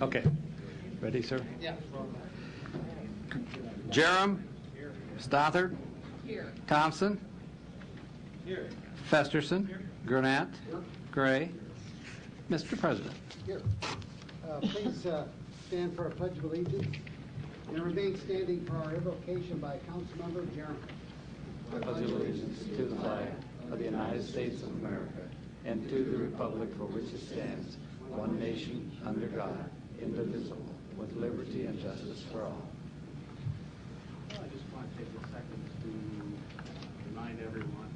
Okay. Ready, sir? Yeah. Jerem? Here. Stothard? Here. Thompson? Here. Festerson? Here. Gurnett? Here. Gray? Mr. President. Here. Please stand for a pledge of allegiance and remain standing for our invocation by Councilmember Jerem. I pledge allegiance to the flag of the United States of America and to the republic for which it stands, one nation, under God, indivisible, with liberty and justice for all. Well, I just want to take a second to remind everyone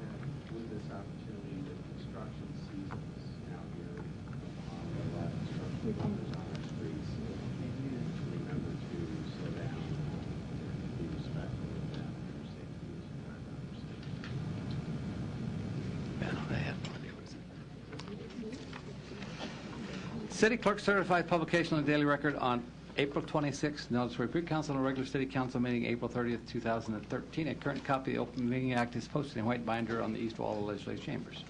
that with this opportunity, the construction season is now here. There are a lot of construction workers on our streets. Remember to slow down and be respectful of them and their safety as you drive down the street. City Clerk certified publication on the Daily Record on April 26th. Notice for repeat council and regular City Council meeting April 30th, 2013. A current copy of the Open Meeting Act is posted in white binder on the east wall of the legislative chambers.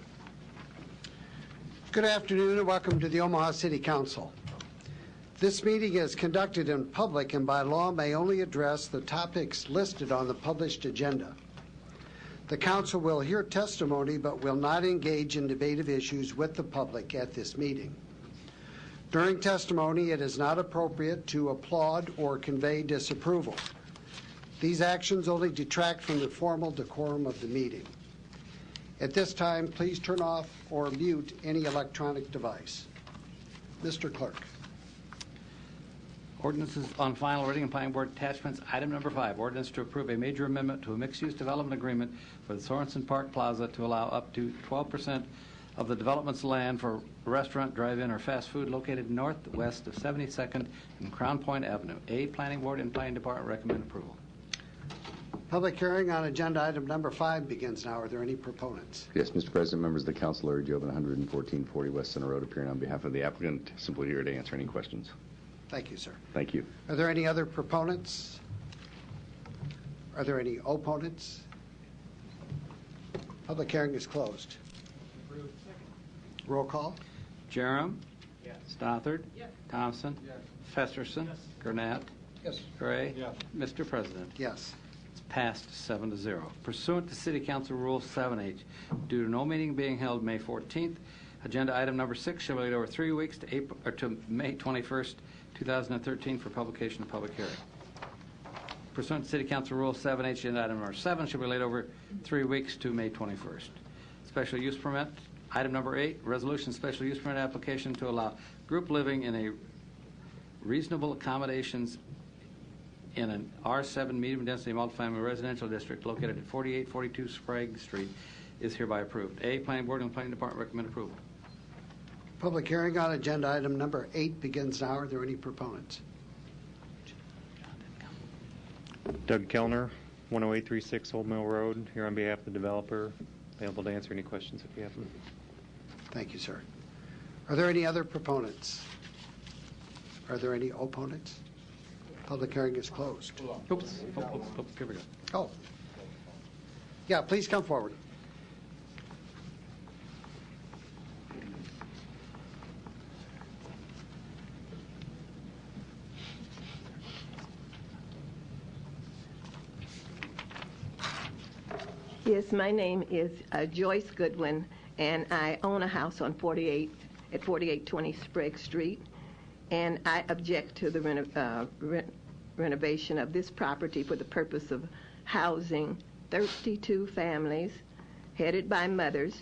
Good afternoon and welcome to the Omaha City Council. This meeting is conducted in public and by law may only address the topics listed on the published agenda. The Council will hear testimony but will not engage in debate of issues with the public at this meeting. During testimony, it is not appropriate to applaud or convey disapproval. These actions only detract from the formal decorum of the meeting. At this time, please turn off or mute any electronic device. Mr. Clerk. Ordinances on final reading and planning board attachments. Item number 5, ordinance to approve a major amendment to a mixed-use development agreement for the Sorensen Park Plaza to allow up to 12% of the development's land for a restaurant, drive-in, or fast food located northwest of 72nd and Crown Point Avenue. A, Planning Board and Planning Department recommend approval. Public hearing on agenda item number 5 begins now. Are there any proponents? Yes, Mr. President, members of the council, Larry Jobin, 11440 West Center Road, appearing on behalf of the applicant, simply here to answer any questions. Thank you, sir. Thank you. Are there any other proponents? Are there any opponents? Public hearing is closed. Roll call. Jerem? Yes. Stothard? Yes. Thompson? Yes. Festerson? Yes. Gurnett? Yes. Gray? Yes. Mr. President. Yes. It's passed 7-0. Pursuant to City Council Rule 7H, due to no meeting being held May 14th, agenda item number 6 shall be laid over 3 weeks to May 21st, 2013 for publication and public hearing. Pursuant to City Council Rule 7H, agenda item number 7 shall be laid over 3 weeks to May 21st. Special use permit. Item number 8, resolution special use permit application to allow group living in a reasonable accommodations in an R7 medium density multifamily residential district located at 4842 Sprague Street is hereby approved. A, Planning Board and Planning Department recommend approval. Public hearing on agenda item number 8 begins now. Are there any proponents? Doug Kellner, 10836 Old Mill Road, here on behalf of the developer. Available to answer any questions if you have them. Thank you, sir. Are there any other proponents? Are there any opponents? Public hearing is closed. Oops. Here we go. Oh. Yeah, please come forward. Yes, my name is Joyce Goodwin, and I own a house on 4820 Sprague Street, and I object to the renovation of this property for the purpose of housing 32 families headed by mothers.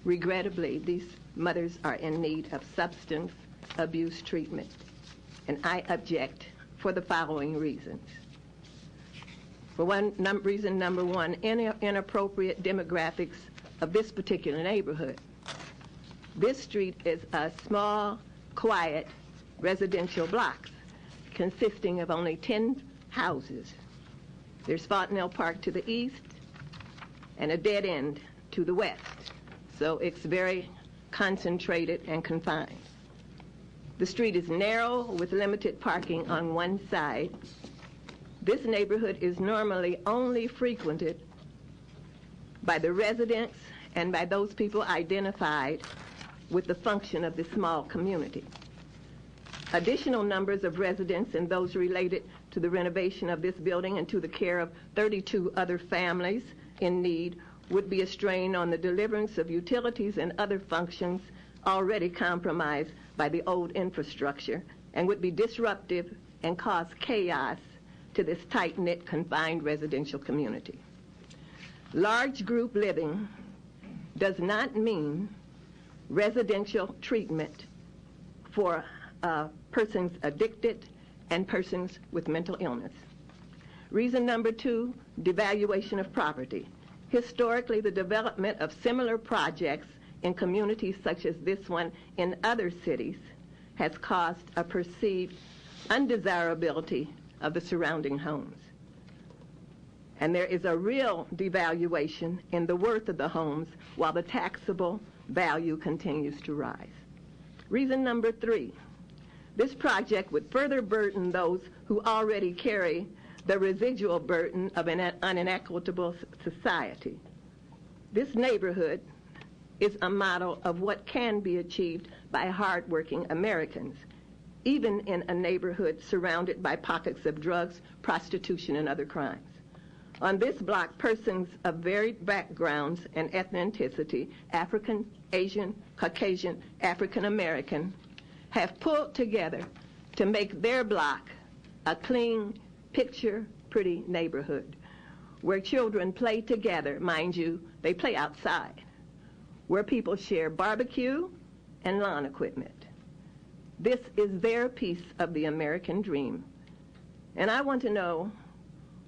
Regrettably, these mothers are in need of substance abuse treatment, and I object for the following reasons. For reason number one, inappropriate demographics of this particular neighborhood. This street is a small, quiet, residential block consisting of only 10 houses. There's Fontenelle Park to the east and a dead end to the west. So it's very concentrated and confined. The street is narrow with limited parking on one side. This neighborhood is normally only frequented by the residents and by those people identified with the function of this small community. Additional numbers of residents and those related to the renovation of this building and to the care of 32 other families in need would be a strain on the deliverance of utilities and other functions already compromised by the old infrastructure, and would be disruptive and cause chaos to this tight-knit, confined residential community. Large group living does not mean residential treatment for persons addicted and persons with mental illness. Reason number 2, devaluation of property. Historically, the development of similar projects in communities such as this one in other cities has caused a perceived undesirability of the surrounding homes. And there is a real devaluation in the worth of the homes while the taxable value continues to rise. Reason number 3, this project would further burden those who already carry the residual burden of an inequitable society. This neighborhood is a model of what can be achieved by hardworking Americans, even in a neighborhood surrounded by pockets of drugs, prostitution, and other crimes. On this block, persons of varied backgrounds and ethnicity, African, Asian, Caucasian, African American, have pulled together to make their block a clean, picture-pretty neighborhood where children play together. Mind you, they play outside, where people share barbecue and lawn equipment. This is their piece of the American dream. And I want to know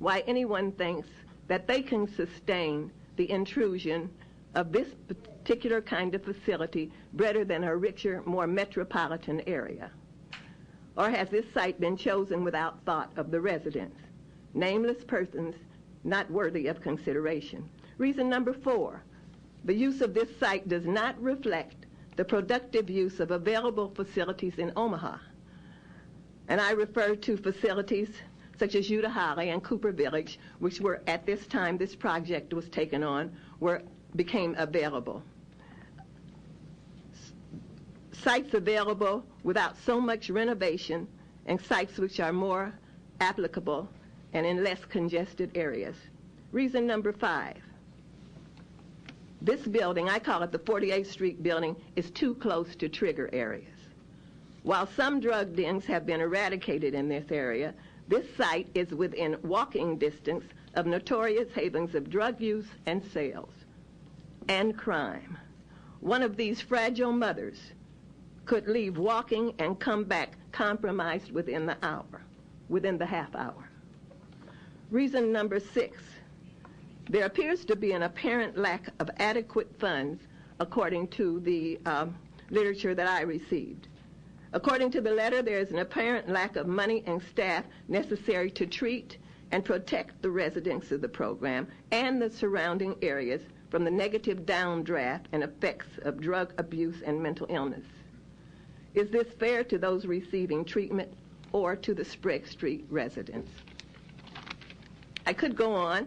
why anyone thinks that they can sustain the intrusion of this particular kind of facility better than a richer, more metropolitan area. Or has this site been chosen without thought of the residents, nameless persons not worthy of consideration? Reason number 4, the use of this site does not reflect the productive use of available facilities in Omaha. And I refer to facilities such as Utah Holly and Cooper Village, which were at this time this project was taken on, became available. Sites available without so much renovation, and sites which are more applicable and in less congested areas. Reason number 5, this building, I call it the 48th Street building, is too close to trigger areas. While some drug dens have been eradicated in this area, this site is within walking distance of notorious havens of drug use and sales and crime. One of these fragile mothers could leave walking and come back compromised within the half hour. Reason number 6, there appears to be an apparent lack of adequate funds according to the literature that I received. According to the letter, there is an apparent lack of money and staff necessary to treat and protect the residents of the program and the surrounding areas from the negative downdraft and effects of drug abuse and mental illness. Is this fair to those receiving treatment or to the Sprague Street residents? I could go on,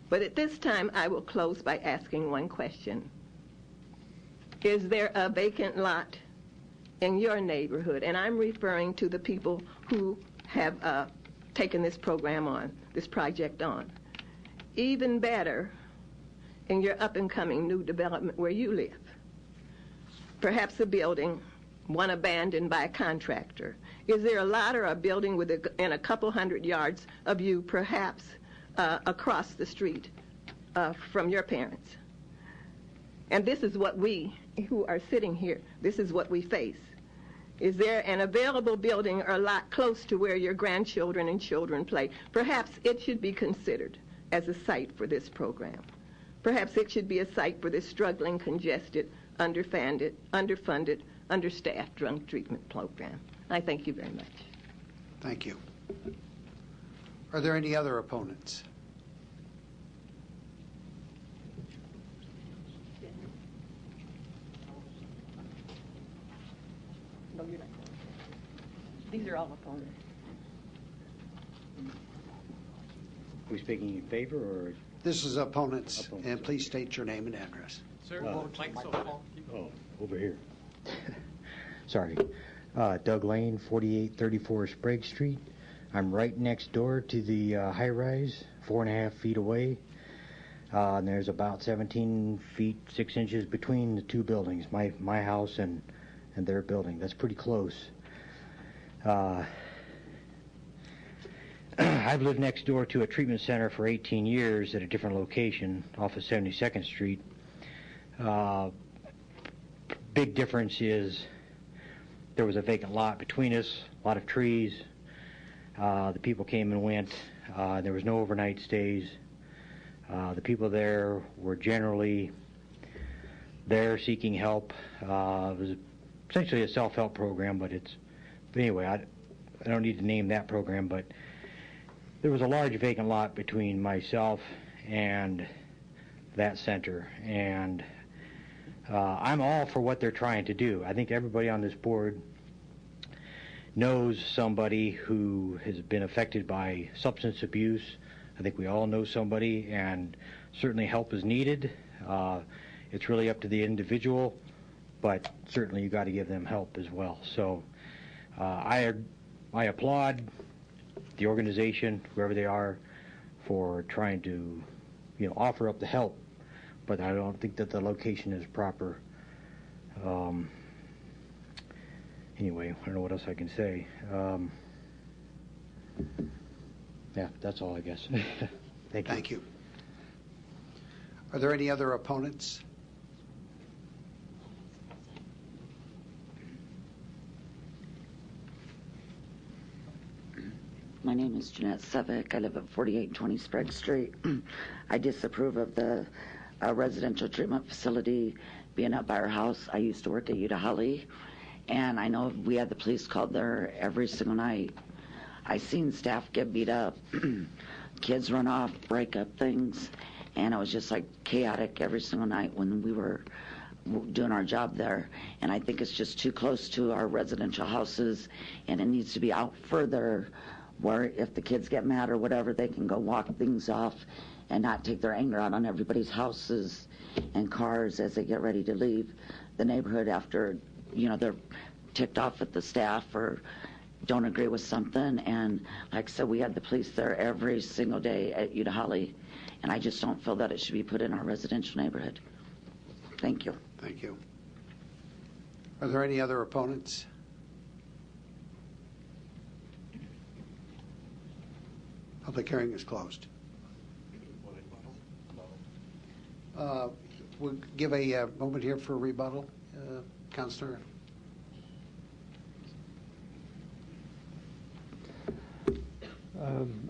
but at this time I will close by asking one question. Is there a vacant lot in your neighborhood? And I'm referring to the people who have taken this program on, this project on. Even better, in your up-and-coming new development where you live. Perhaps a building, one abandoned by a contractor. Is there a lot or a building within a couple hundred yards of you, perhaps across the street from your parents? And this is what we who are sitting here, this is what we face. Is there an available building or lot close to where your grandchildren and children play? Perhaps it should be considered as a site for this program. Perhaps it should be a site for this struggling, congested, underfunded, understaffed drug treatment program. I thank you very much. Thank you. Are there any other opponents? No, you're not. These are all opponents. Are we speaking in favor or? This is opponents, Opponents. and please state your name and address. Sir, mic's over there. Oh, over here. Sorry. Doug Lane, 4834 Sprague Street. I'm right next door to the high-rise, 4.5 feet away. And there's about 17 feet 6 inches between the two buildings, my house and their building. That's pretty close. I've lived next door to a treatment center for 18 years at a different location off of 72nd Street. Big difference is there was a vacant lot between us, a lot of trees. The people came and went. There was no overnight stays. The people there were generally there seeking help. It was essentially a self-help program, but anyway, I don't need to name that program, but there was a large vacant lot between myself and that center, and I'm all for what they're trying to do. I think everybody on this board knows somebody who has been affected by substance abuse. I think we all know somebody, and certainly help is needed. It's really up to the individual, but certainly you got to give them help as well. So I applaud the organization, whoever they are, for trying to, offer up the help, but I don't think that the location is proper. Anyway, I don't know what else I can say. Yeah, that's all, I guess. Thank you. Thank you. Are there any other opponents? My name is Jeanette Sevick. I live at 4820 Sprague Street. I disapprove of the residential treatment facility being up by our house. I used to work at Utah Holly, and I know we had the police called there every single night. I seen staff get beat up, kids run off, break up things, and it was just like chaotic every single night when we were doing our job there. And I think it's just too close to our residential houses, and it needs to be out further where if the kids get mad or whatever, they can go walk things off and not take their anger out on everybody's houses and cars as they get ready to leave the neighborhood after, they're ticked off at the staff or don't agree with something. And like I said, we had the police there every single day at Utah Holly, and I just don't feel that it should be put in our residential neighborhood. Thank you. Thank you. Are there any other opponents? Public hearing is closed. We'll give a moment here for rebuttal. Councilor?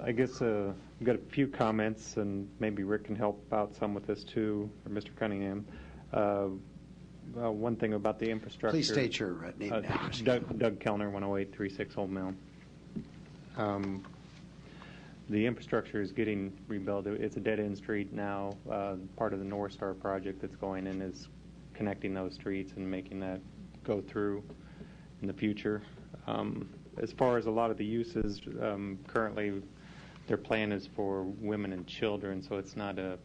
I guess I've got a few comments, and maybe Rick can help out some with this too, or Mr. Cunningham. One thing about the infrastructure. Please state your name and address. Doug Kellner, 10836 Old Mill. The infrastructure is getting rebuilt. It's a dead-end street now. Part of the North Star project that's going in is connecting those streets and making that go through in the future. As far as a lot of the uses, currently their plan is for women and children, so it's not I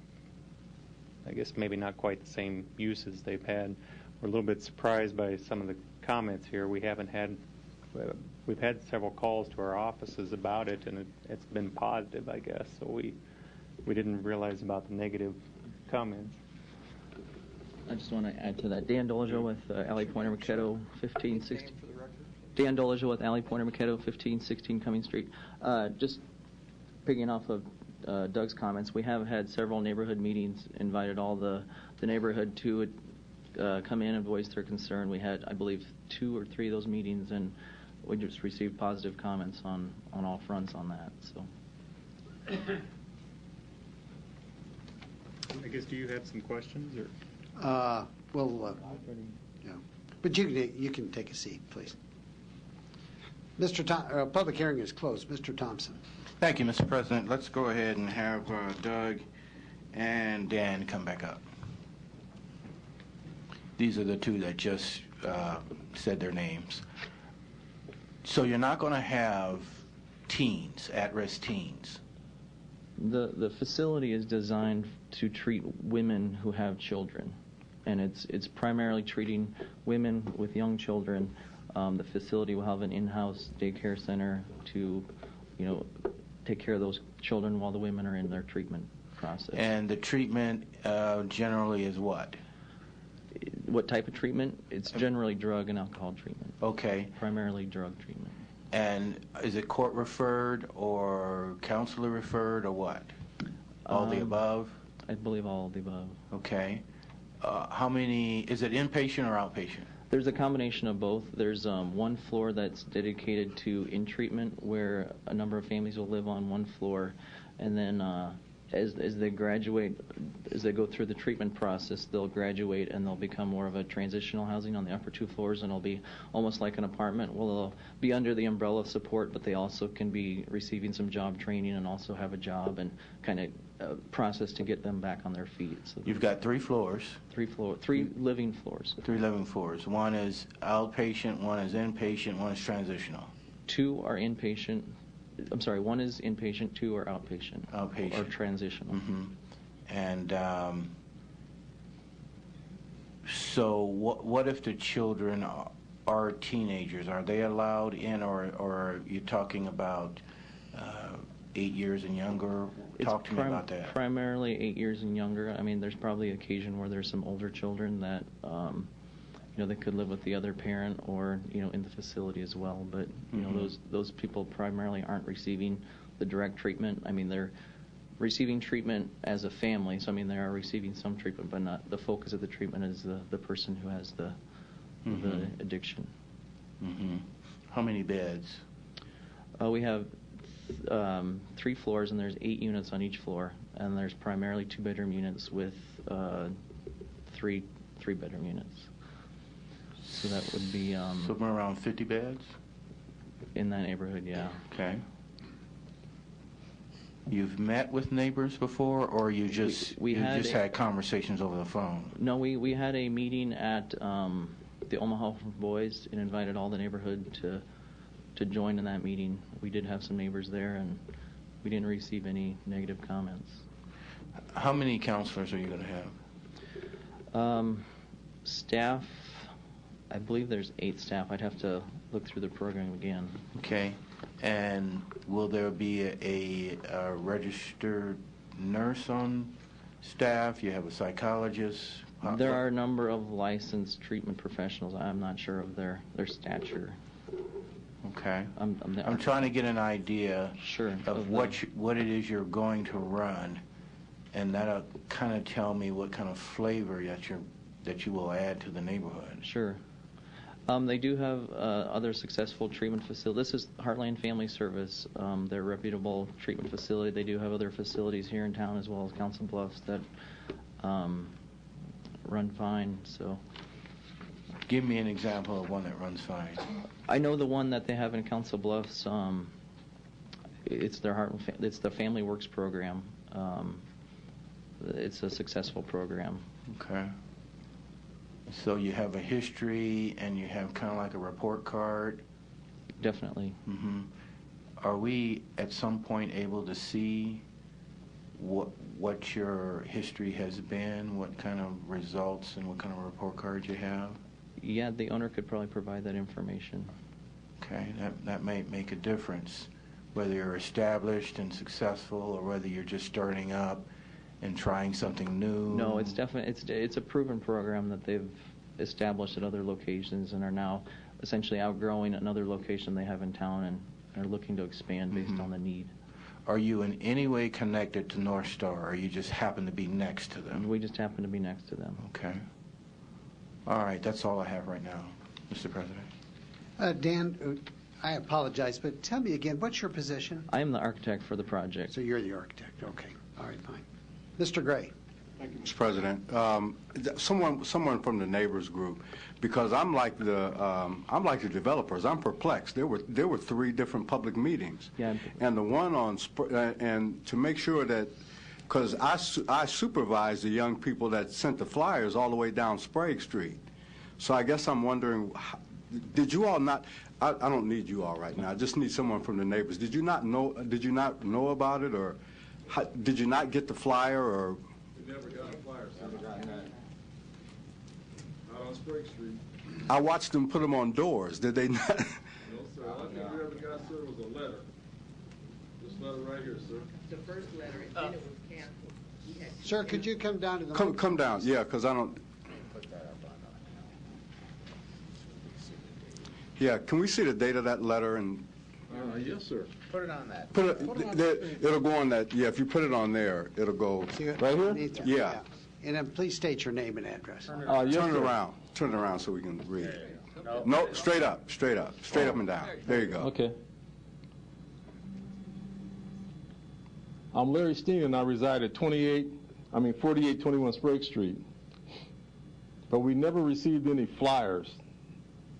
guess maybe not quite the same uses they've had. We're a little bit surprised by some of the comments here. We've had several calls to our offices about it, and it's been positive, I guess. So we didn't realize about the negative comments. I just want to add to that. Dan Dolezal with Alley Pointer Maquetto, 1516. Dan Dolezal with Alley Pointer Maquetto, 1516 Cummings Street. Just picking off of Doug's comments, we have had several neighborhood meetings, invited all the neighborhood to come in and voice their concern. We had, I believe, 2 or 3 of those meetings, and we just received positive comments on all fronts on that. So, I guess, do you have some questions? Or? Yeah. But you can take a seat, please. Public hearing is closed. Mr. Thompson. Thank you, Mr. President. Let's go ahead and have Doug and Dan come back up. These are the two that just said their names. So you're not going to have teens, at-risk teens? The facility is designed to treat women who have children, and it's primarily treating women with young children. The facility will have an in-house daycare center to, take care of those children while the women are in their treatment process. And the treatment generally is what? What type of treatment? It's generally drug and alcohol treatment. Okay. Primarily drug treatment. And is it court referred or counselor referred or what? All the above? I believe all of the above. Okay. How many, is it inpatient or outpatient? There's a combination of both. There's one floor that's dedicated to in-treatment where a number of families will live on one floor, and then as they graduate, as they go through the treatment process, they'll graduate and they'll become more of a transitional housing on the upper two floors, and it'll be almost like an apartment. Well, they'll be under the umbrella of support, but they also can be receiving some job training and also have a job and kind of process to get them back on their feet. So you've got 3 floors. 3 living floors. 3 living floors. One is outpatient, one is inpatient, one is transitional. 2 are inpatient. I'm sorry, 1 is inpatient, 2 are outpatient. Outpatient. Or transitional. Mm-hmm. And so what if the children are teenagers? Are they allowed in, or are you talking about 8 years and younger? Talk to me about that. Primarily 8 years and younger. I mean, there's probably occasion where there's some older children that they could live with the other parent or in the facility as well. But those people primarily aren't receiving the direct treatment. I mean, they're receiving treatment as a family. So I mean, they are receiving some treatment, but not the focus of the treatment is the person who has the addiction. Mm-hmm. How many beds? We have 3 floors, and there's 8 units on each floor, and there's primarily 2-bedroom units with 3 3-bedroom units. So that would be somewhere around 50 beds in that neighborhood. Yeah. Okay. You've met with neighbors before, or you just had conversations over the phone? No, we had a meeting at the Omaha Boys and invited all the neighborhood to join in that meeting. We did have some neighbors there, and we didn't receive any negative comments. How many counselors are you going to have? Staff, I believe there's 8 staff. I'd have to look through the program again. Okay. And will there be a registered nurse on staff? You have a psychologist? There are a number of licensed treatment professionals. I'm not sure of their stature. Okay. I'm trying to get an idea of what it is you're going to run, and that'll kind of tell me what kind of flavor that you will add to the neighborhood. Sure. They do have other successful treatment facilities. This is Heartland Family Service. They're a reputable treatment facility. They do have other facilities here in town as well as Council Bluffs that run fine. So, give me an example of one that runs fine. I know the one that they have in Council Bluffs. It's it's the Family Works program. It's a successful program. Okay. So you have a history, and you have kind of like a report card? Definitely. Mm-hmm. Are we at some point able to see what your history has been, what kind of results and what kind of report card you have? Yeah, the owner could probably provide that information. Okay, that might make a difference, whether you're established and successful or whether you're just starting up and trying something new. No, it's definitely it's a proven program that they've established at other locations and are now essentially outgrowing another location they have in town and are looking to expand based on the need. Are you in any way connected to North Star, or you just happen to be next to them? We just happen to be next to them. Okay. All right, that's all I have right now, Mr. President. Dan, I apologize, but tell me again, what's your position? I am the architect for the project. So you're the architect, okay. All right, fine. Mr. Gray. Thank you, Mr. President. Someone from the neighbors group, because I'm like the developers. I'm perplexed. There were 3 different public meetings, and the one on and to make sure that, because I supervise the young people that sent the flyers all the way down Sprague Street, so I guess I'm wondering, did you all not? I don't need you all right now. I just need someone from the neighbors. Did you not know about it, or did you not get the flyer, or? We never got a flyer, sir. Out on Sprague Street. I watched them put them on doors. Did they not? No, sir. All I think we ever got, sir, was a letter. This letter right here, sir. The first letter, and then it was canceled. Sir, could you come down to the Come down, yeah, because I don't. Yeah, can we see the date of that letter? And Yes, sir. Put it on that. it'll go on that. Yeah, if you put it on there, it'll go right here. Yeah. And then please state your name and address. Turn it around. Turn it around so we can read it. No, straight up and down. There you go. Okay. I'm Larry Steen, and I reside at 4821 Sprague Street. But we never received any flyers.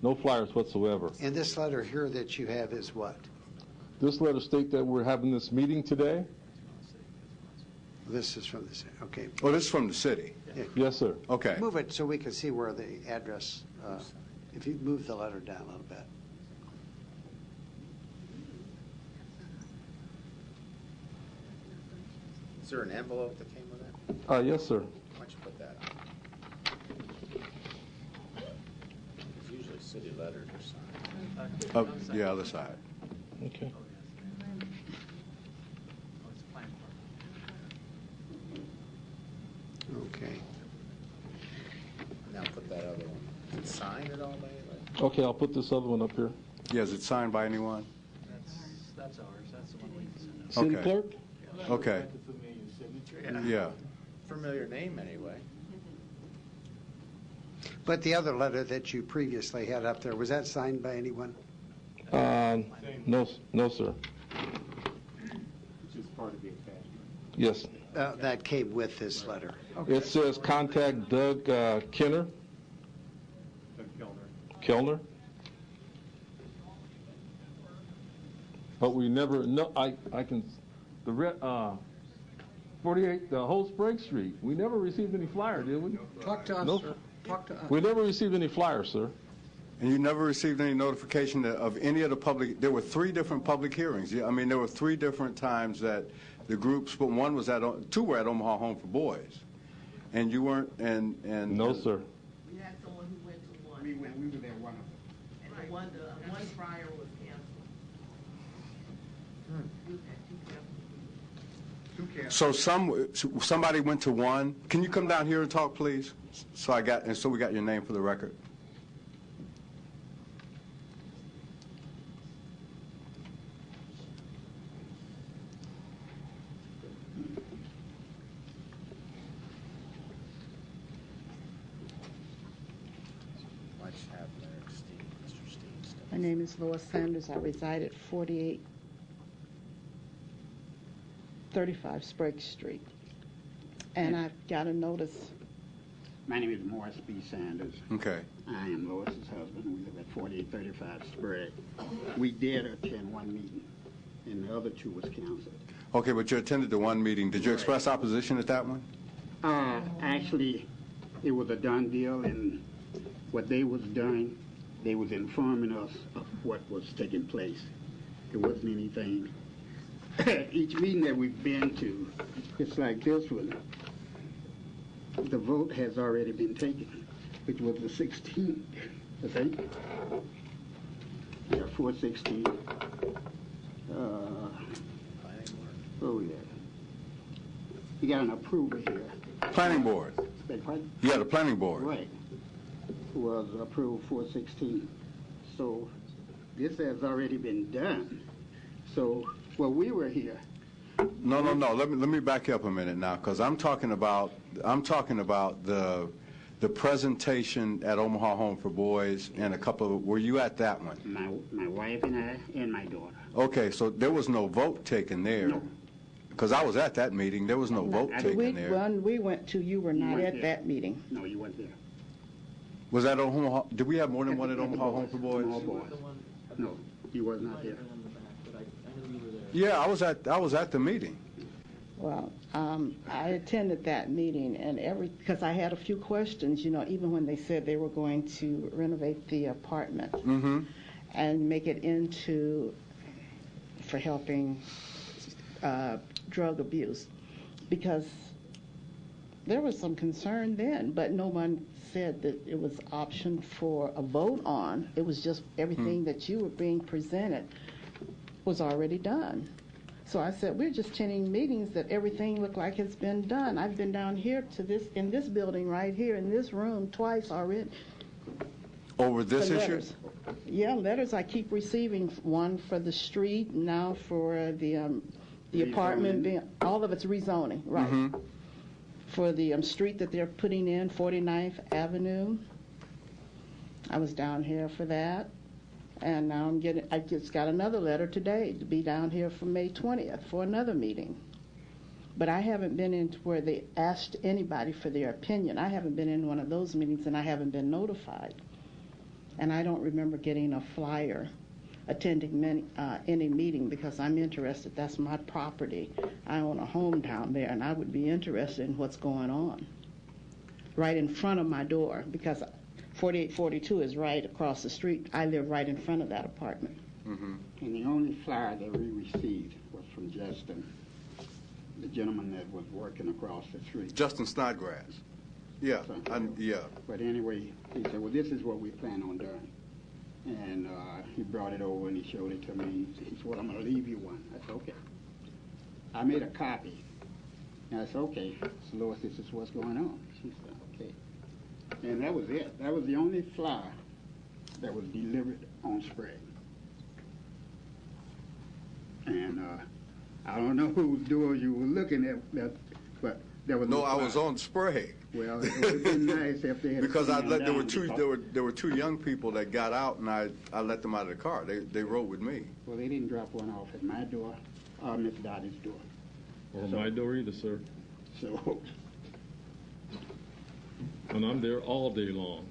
No flyers whatsoever. And this letter here that you have is what? This letter states that we're having this meeting today. This is from the city. Okay. Oh, this is from the city. Yeah. Yes, sir. Okay. Move it so we can see where the address, if you move the letter down a little bit. Is there an envelope that came with it? Yes, sir. Why don't you put that on? It's usually city letters or something. Yeah, other side. Okay. Okay. Now put that other one. Is it signed at all by anybody? Okay, I'll put this other one up here. Yeah, is it signed by anyone? That's ours. That's the one we can send out. City Okay. clerk? Okay. Yeah. Familiar name anyway. But the other letter that you previously had up there, was that signed by anyone? No, sir. Which is part of the attachment. Yes. That came with this letter. It says contact Doug Kenner. Doug Kellner. But we never, no, I can, 48, the whole Sprague Street, we never received any flyer, did we? Talk to us, No. sir. Talk to us. We never received any flyers, sir. And you never received any notification of any of the public? There were 3 different public hearings. I mean, there were 3 different times that the groups, but 2 were at Omaha Home for Boys, and you weren't. And no, sir. We had someone who went to one. We were there one of them. And the one prior was canceled. Two canceled. So somebody went to one. Can you come down here and talk, please? So we got your name for the record. My name is Lois Sanders. I reside at 4835 Sprague Street. And I've got a notice. My name is Morris B. Sanders. Okay. I am Lois's husband. We live at 4835 Sprague. We did attend one meeting, and the other 2 was canceled. Okay, but you attended the one meeting. Did you express opposition at that one? Actually, it was a done deal, and what they was doing, they was informing us of what was taking place. It wasn't anything. Each meeting that we've been to, it's like this one. The vote has already been taken, which was the 16th, I think. Yeah, 416. Oh, yeah. You got an approval here. Planning board. Beg pardon? Yeah, the planning board. Right. Was approved 416. So this has already been done. So, well, we were here. No. Let me back you up a minute now, because I'm talking about the presentation at Omaha Home for Boys and a couple of. Were you at that one? My wife and I and my daughter. Okay, so there was no vote taken there. No. Because I was at that meeting, there was no vote taken there. One we went to, you were not at there. that meeting. No, you weren't there. Was that Omaha? Did we have more than one at Omaha Home for Boys? No, you was not there. Yeah, I was at the meeting. Well, I attended that meeting, and because I had a few questions, even when they said they were going to renovate the apartment. Mm-hmm. and make it into for helping drug abuse, because there was some concern then, but no one said that it was option for a vote on. It was just everything that you were being presented was already done. So I said, we're just attending meetings that everything looked like it's been done. I've been down here to this, in this building right here, in this room twice already. Over this issue? Yeah, letters I keep receiving, one for the street, now for the apartment, all of it's rezoning, right. Mm-hmm. For the street that they're putting in, 49th Avenue. I was down here for that. And now I just got another letter today to be down here for May 20th for another meeting. But I haven't been in where they asked anybody for their opinion. I haven't been in one of those meetings, and I haven't been notified. And I don't remember getting a flyer attending any meeting, because I'm interested. That's my property. I own a home down there, and I would be interested in what's going on right in front of my door, because 4842 is right across the street. I live right in front of that apartment. Mm-hmm. And the only flyer that we received was from Justin, the gentleman that was working across the street. Justin Snodgrass. Yeah, yeah. But anyway, he said, well, this is what we plan on doing. And he brought it over and he showed it to me. He said, well, I'm going to leave you one. I said, okay. I made a copy. And I said, okay, so Lois, this is what's going on. She said, okay. And that was it. That was the only flyer that was delivered on Sprague. And I don't know whose door you were looking at, but there was no I was on Sprague. Well, it would have been nice if they had. Because there were two young people that got out, and I let them out of the car. They rode with me. Well, they didn't drop one off at my door or Miss Dottie's door. Or my door either, sir. So. And I'm there all day long.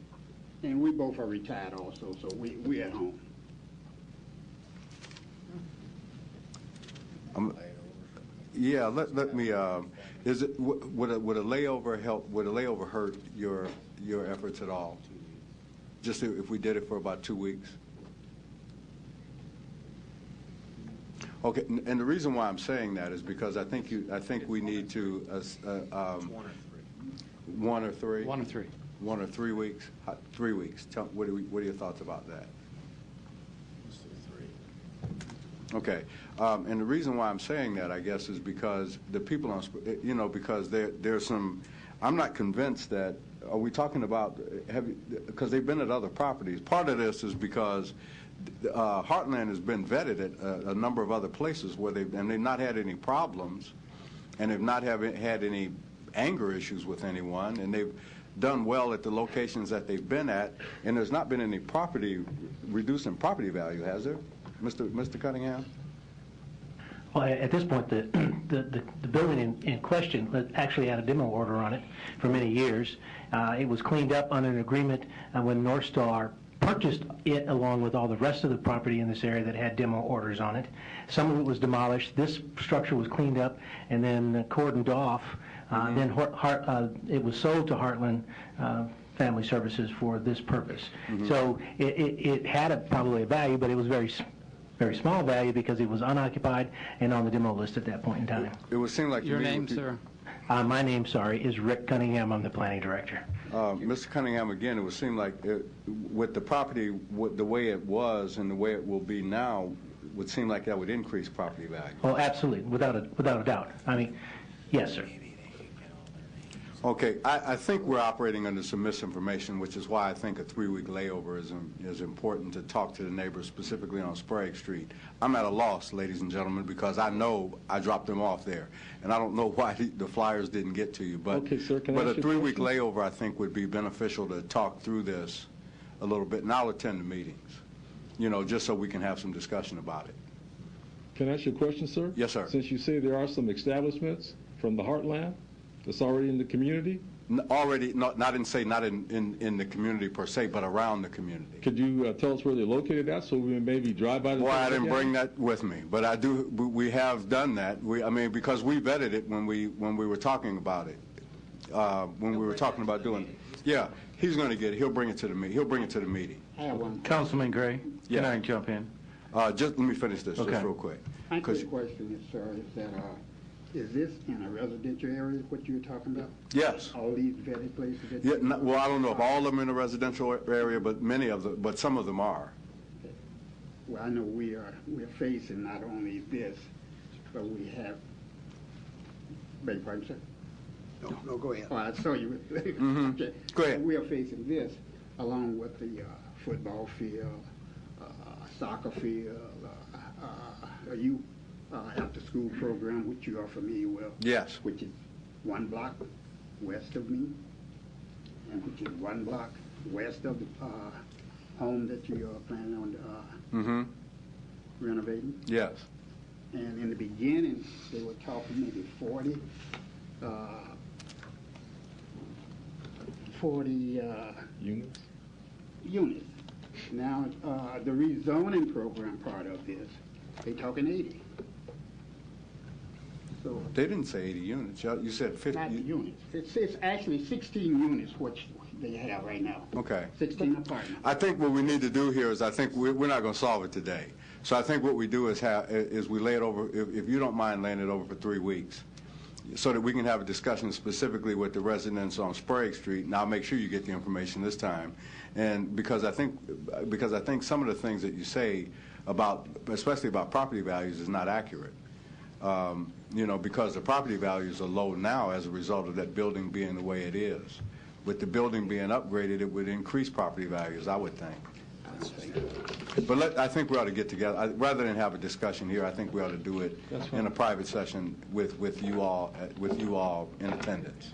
And we both are retired also, so we at home. Yeah, let me. Is it would a layover help? Would a layover hurt your efforts at all? Just if we did it for about 2 weeks. Okay, and the reason why I'm saying that is because I think we need to 1 or 3. 1 or 3. 1 or 3 weeks. 3 weeks. What are your thoughts about that? Okay, and the reason why I'm saying that, I guess, is because the people on, because there's some, I'm not convinced that, are we talking about, because they've been at other properties. Part of this is because Heartland has been vetted at a number of other places where they've not had any problems, and they've not had any anger issues with anyone, and they've done well at the locations that they've been at, and there's not been any reducing property value, has there? Mr. Cunningham? Well, at this point, the building in question actually had a demo order on it for many years. It was cleaned up on an agreement when North Star purchased it along with all the rest of the property in this area that had demo orders on it. Some of it was demolished. This structure was cleaned up and then cordoned off. Then it was sold to Heartland Family Services for this purpose. So it had probably a value, but it was very small value because it was unoccupied and on the demo list at that point in time. It would seem like your name, sir. My name, is Rick Cunningham. I'm the planning director. Mr. Cunningham, again, it would seem like with the property, the way it was and the way it will be now, would seem like that would increase property value. Oh, absolutely, without a doubt. I mean, yes, sir. Okay, I think we're operating under some misinformation, which is why I think a 3-week layover is important to talk to the neighbors, specifically on Sprague Street. I'm at a loss, ladies and gentlemen, because I know I dropped them off there, and I don't know why the flyers didn't get to you. But, okay, sir, but a 3-week layover, I think, would be beneficial to talk through this a little bit, and I'll attend the meetings, just so we can have some discussion about it. Can I ask you a question, sir? Yes, sir. Since you say there are some establishments from the Heartland that's already in the community? Already, not in the community per se, but around the community. Could you tell us where they're located at so we maybe drive by the... Well, I didn't bring that with me, but I do. We have done that. Because we vetted it when we were talking about it. When we were talking about doing it. Yeah, he's going to get it. He'll bring it to the meeting. I have one. Councilman Gray. Can I jump in? Just let me finish this Okay. just real quick. My quick question is, sir, is that, is this in a residential area, what you're talking about? Yes. All these vetted places that Yeah, well, I don't know if all of them in a residential area, but but some of them are. Well, I know we're facing not only this, but we have, beg your pardon, sir? No, go ahead. Oh, I saw you. Okay. Go ahead. We are facing this along with the football field, soccer field, after-school program, which you are familiar with. Yes. Which is 1 block west of me, and which is 1 block west of the home that you are planning on renovating. Yes. And in the beginning, they were talking maybe 40 units. Now, the rezoning program part of this, they talking 80. So They didn't say 80 units. You said 50. not the units. It's actually 16 units, which they have right now. Okay. 16 apartments. I think what we need to do here is I think we're not going to solve it today. So I think what we do is we lay it over, if you don't mind laying it over for 3 weeks, so that we can have a discussion specifically with the residents on Sprague Street. And I'll make sure you get the information this time. And because I think some of the things that you say about, especially about property values, is not accurate. Because the property values are low now as a result of that building being the way it is. With the building being upgraded, it would increase property values, I would think. But I think we ought to get together. Rather than have a discussion here, I think we ought to do it in a private session with you all in attendance.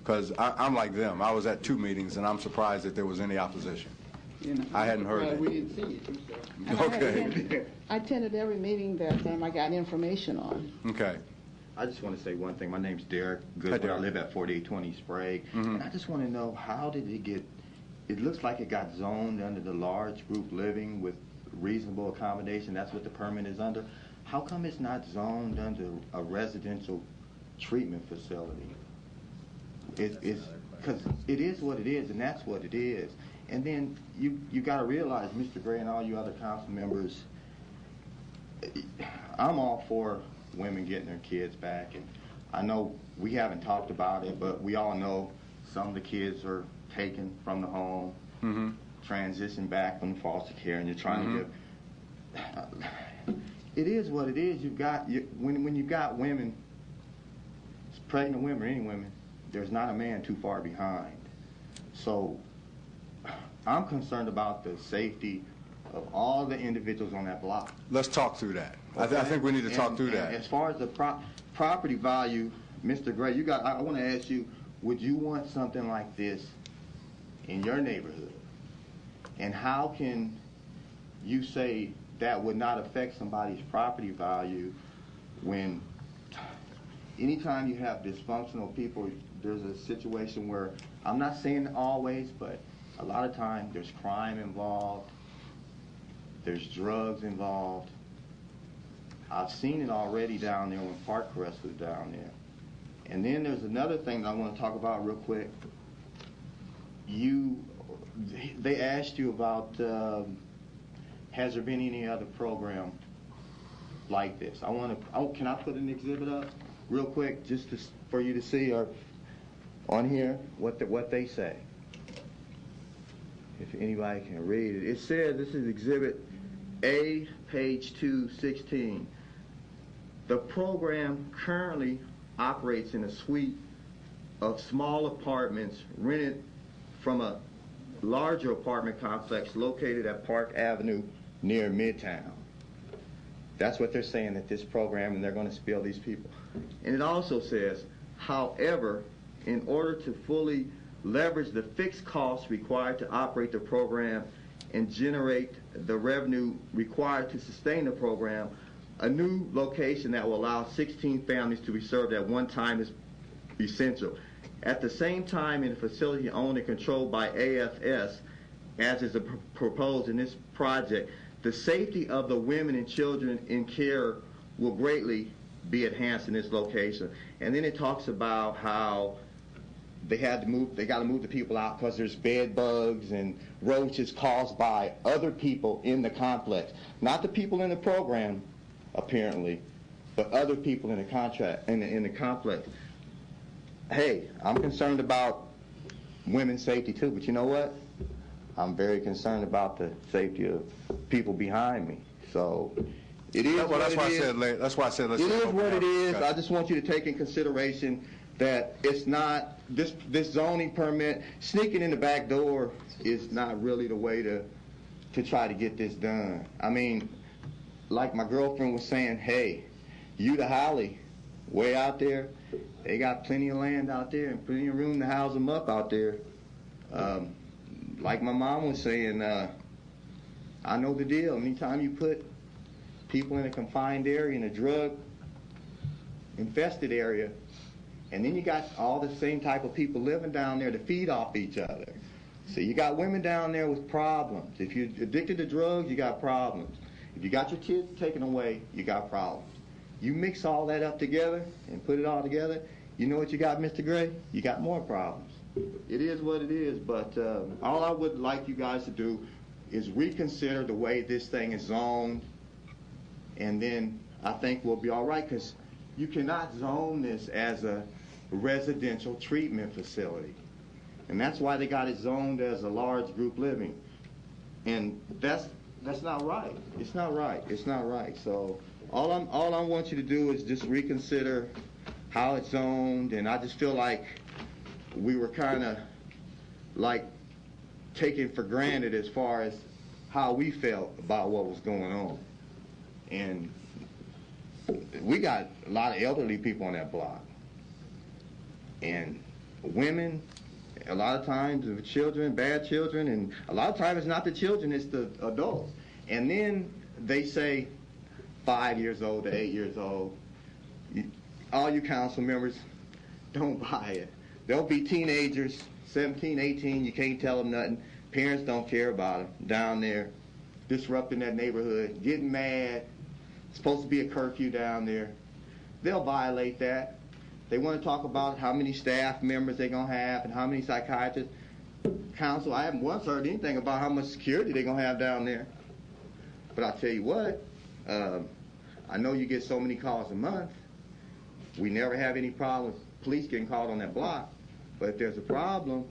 Because I'm like them. I was at 2 meetings, and I'm surprised that there was any opposition. I hadn't heard it. We didn't see it, you Okay. I attended every meeting that I got information on. Okay. I just want to say one thing. My name's Derek Goodwin. I live at 4820 Sprague. And I just want to know, how did it get, it looks like it got zoned under the large group living with reasonable accommodation. That's what the permit is under. How come it's not zoned under a residential treatment facility? Because it is what it is, and that's what it is. And then you got to realize, Mr. Gray and all you other council members, I'm all for women getting their kids back. And I know we haven't talked about it, but we all know some of the kids are taken from the home, transition back from the foster care, and you're trying to give. It is what it is. When you've got women, pregnant women or any women, there's not a man too far behind. So I'm concerned about the safety of all the individuals on that block. Let's talk through that. Okay. I think we need to talk through that. As far as the property value, Mr. Gray, I want to ask you, would you want something like this in your neighborhood? And how can you say that would not affect somebody's property value when anytime you have dysfunctional people, there's a situation where, I'm not saying always, but a lot of times there's crime involved, there's drugs involved. I've seen it already down there when Parkcrest was down there. And then there's another thing that I want to talk about real quick. They asked you about, has there been any other program like this? Can I put an exhibit up real quick just for you to see, or on here what they say? If anybody can read it. It says, this is Exhibit A, page 216. The program currently operates in a suite of small apartments rented from a larger apartment complex located at Park Avenue near Midtown. That's what they're saying at this program, and they're going to spill these people. And it also says, however, in order to fully leverage the fixed costs required to operate the program and generate the revenue required to sustain the program, a new location that will allow 16 families to be served at one time is essential. At the same time, in a facility owned and controlled by AFS, as is proposed in this project, the safety of the women and children in care will greatly be enhanced in this location. And then it talks about how they got to move the people out because there's bed bugs and roaches caused by other people in the complex. Not the people in the program, apparently, but other people in the complex. Hey, I'm concerned about women's safety too, but you know what? I'm very concerned about the safety of people behind me. So it is what it is. That's why I said let's. It is what it is. I just want you to take in consideration that it's not this zoning permit. Sneaking in the back door is not really the way to try to get this done. I mean, like my girlfriend was saying, hey, Utah Holly, way out there, they got plenty of land out there and plenty of room to house them up out there. Like my mom was saying, I know the deal. Anytime you put people in a confined area, in a drug-infested area, and then you got all the same type of people living down there to feed off each other. So you got women down there with problems. If you're addicted to drugs, you got problems. If you got your kids taken away, you got problems. You mix all that up together and put it all together, you know what you got, Mr. Gray? You got more problems. It is what it is, but all I would like you guys to do is reconsider the way this thing is zoned, and then I think we'll be all right, because you cannot zone this as a residential treatment facility. And that's why they got it zoned as a large group living. And that's not right. It's not right. It's not right. So all I want you to do is just reconsider how it's zoned, and I just feel like we were kind of like taken for granted as far as how we felt about what was going on. And we got a lot of elderly people on that block. And women, a lot of times the children, bad children, and a lot of times it's not the children, it's the adults. And then they say 5 years old to 8 years old, all you council members, don't buy it. They'll be teenagers, 17, 18, you can't tell them nothing. Parents don't care about them down there, disrupting that neighborhood, getting mad. It's supposed to be a curfew down there. They'll violate that. They want to talk about how many staff members they're going to have and how many psychiatrists. Council, I haven't once heard anything about how much security they're going to have down there. But I'll tell you what, I know you get so many calls a month. We never have any problem with police getting called on that block. But if there's a problem,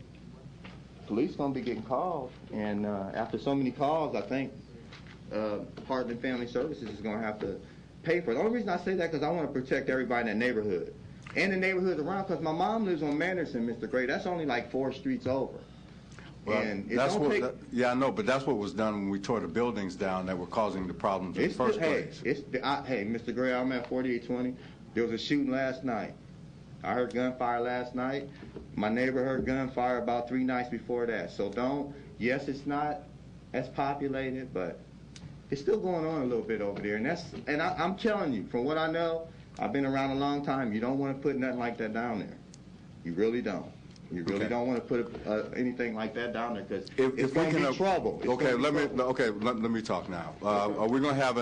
police going to be getting called. And after so many calls, I think Department of Family Services is going to have to pay for it. The only reason I say that is because I want to protect everybody in that neighborhood. And the neighborhoods around, because my mom lives on Manderson, Mr. Gray. That's only like 4 streets over. Well, yeah, I know, but that's what was done when we tore the buildings down that were causing the problems in the first place. Hey, Mr. Gray, I'm at 4820. There was a shooting last night. I heard gunfire last night. My neighbor heard gunfire about 3 nights before that. So yes, it's not as populated, but it's still going on a little bit over there. And I'm telling you, from what I know, I've been around a long time. You don't want to put nothing like that down there. You really don't. You really don't want to put anything like that down there, because it's going to be trouble. Let me talk now. We're going to have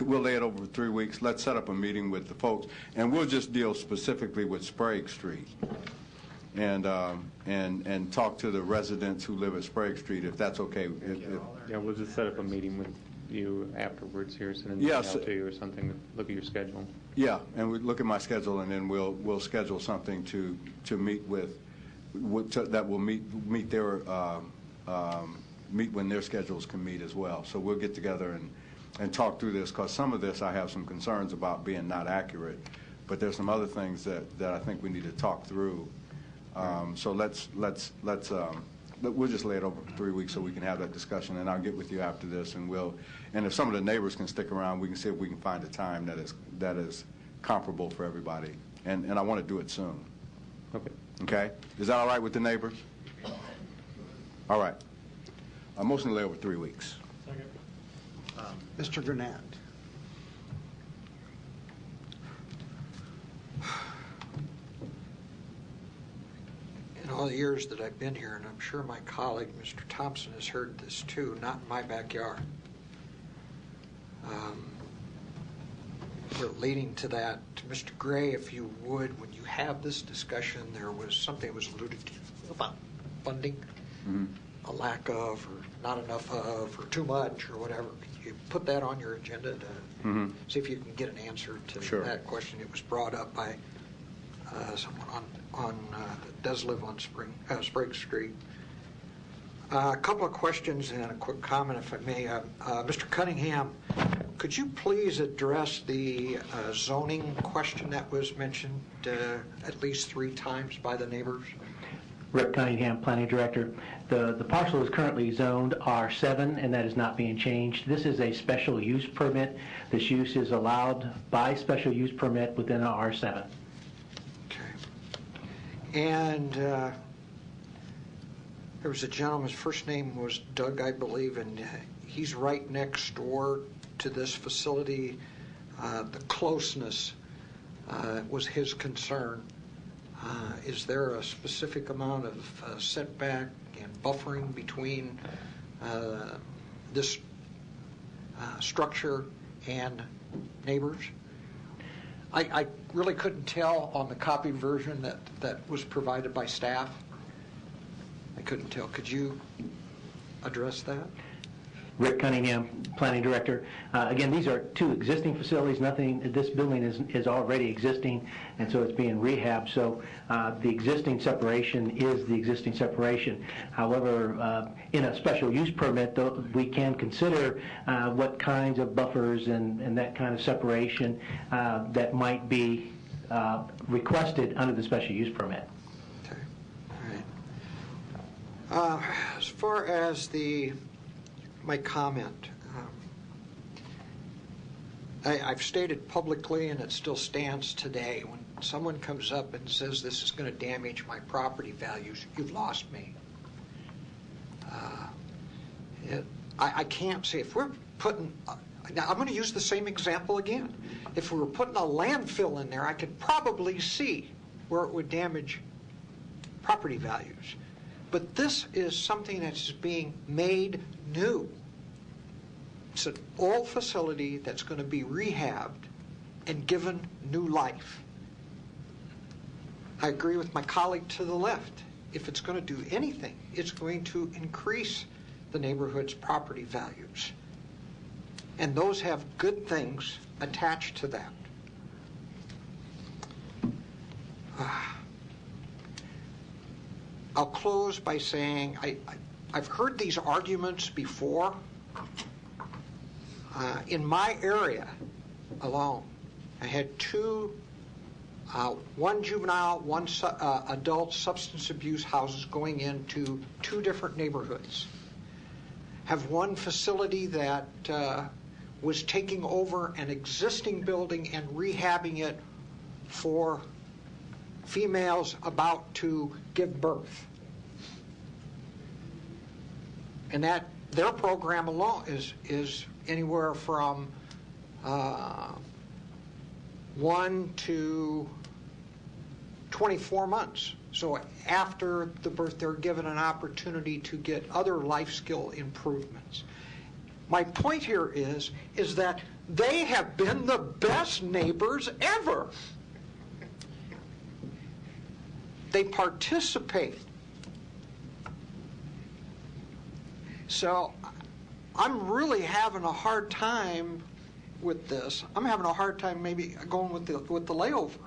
we'll lay it over 3 weeks. Let's set up a meeting with the folks, and we'll just deal specifically with Sprague Street, and talk to the residents who live at Sprague Street, if that's okay. Yeah, we'll just set up a meeting with you afterwards here, send an email to you or something. Look at your schedule. Yeah, and we look at my schedule, and then we'll schedule something to meet with that will meet their meet when their schedules can meet as well. So we'll get together and talk through this, because some of this I have some concerns about being not accurate, but there's some other things that I think we need to talk through. So we'll just lay it over 3 weeks so we can have that discussion, and I'll get with you after this, and if some of the neighbors can stick around, we can see if we can find a time that is comparable for everybody, and I want to do it soon. Okay? Is that all right with the neighbors? All right. A motion to lay over 3 weeks. Mr. Gurnett. In all the years that I've been here, and I'm sure my colleague, Mr. Thompson, has heard this too, not in my backyard. We're leading to that, Mr. Gray, if you would, when you have this discussion, there was something that was alluded to about funding, a lack of, or not enough of, or too much, or whatever. Could you put that on your agenda to see if you can get an answer to that question? It was brought up by someone that does live on Sprague Street. A couple of questions and a quick comment, if I may. Mr. Cunningham, could you please address the zoning question that was mentioned at least 3 times by the neighbors? Rick Cunningham, Planning Director. The parcel is currently zoned R7, and that is not being changed. This is a special use permit. This use is allowed by special use permit within R7. Okay. And there was a gentleman, his first name was Doug, I believe, and he's right next door to this facility. The closeness was his concern. Is there a specific amount of setback and buffering between this structure and neighbors? I really couldn't tell on the copy version that was provided by staff. I couldn't tell. Could you address that? Rick Cunningham, Planning Director. Again, these are 2 existing facilities. This building is already existing, and so it's being rehabbed. So the existing separation is the existing separation. However, in a special use permit, we can consider what kinds of buffers and that kind of separation that might be requested under the special use permit. Okay. All right. As far as my comment, I've stated publicly, and it still stands today, when someone comes up and says this is going to damage my property values, you've lost me. I can't say, if we're putting, now I'm going to use the same example again. If we were putting a landfill in there, I could probably see where it would damage property values. But this is something that's being made new. It's an old facility that's going to be rehabbed and given new life. I agree with my colleague to the left. If it's going to do anything, it's going to increase the neighborhood's property values. And those have good things attached to that. I'll close by saying I've heard these arguments before. In my area alone, I had 2, one juvenile, one adult substance abuse houses going into 2 different neighborhoods. Have one facility that was taking over an existing building and rehabbing it for females about to give birth. And that their program alone is anywhere from 1 to 24 months. So after the birth, they're given an opportunity to get other life skill improvements. My point here is that they have been the best neighbors ever. They participate. So I'm really having a hard time with this. I'm having a hard time maybe going with the layover,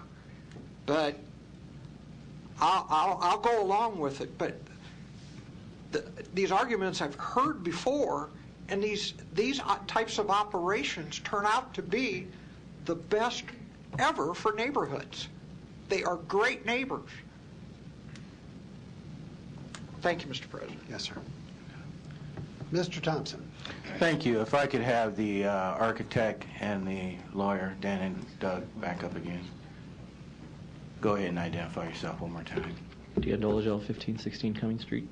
but I'll go along with it. But these arguments I've heard before, and these types of operations turn out to be the best ever for neighborhoods. They are great neighbors. Thank you, Mr. President. Yes, sir. Mr. Thompson. Thank you. If I could have the architect and the lawyer, Dan and Doug, back up again. Go ahead and identify yourself one more time. Dan Dolagel, 1516 Cumming Street.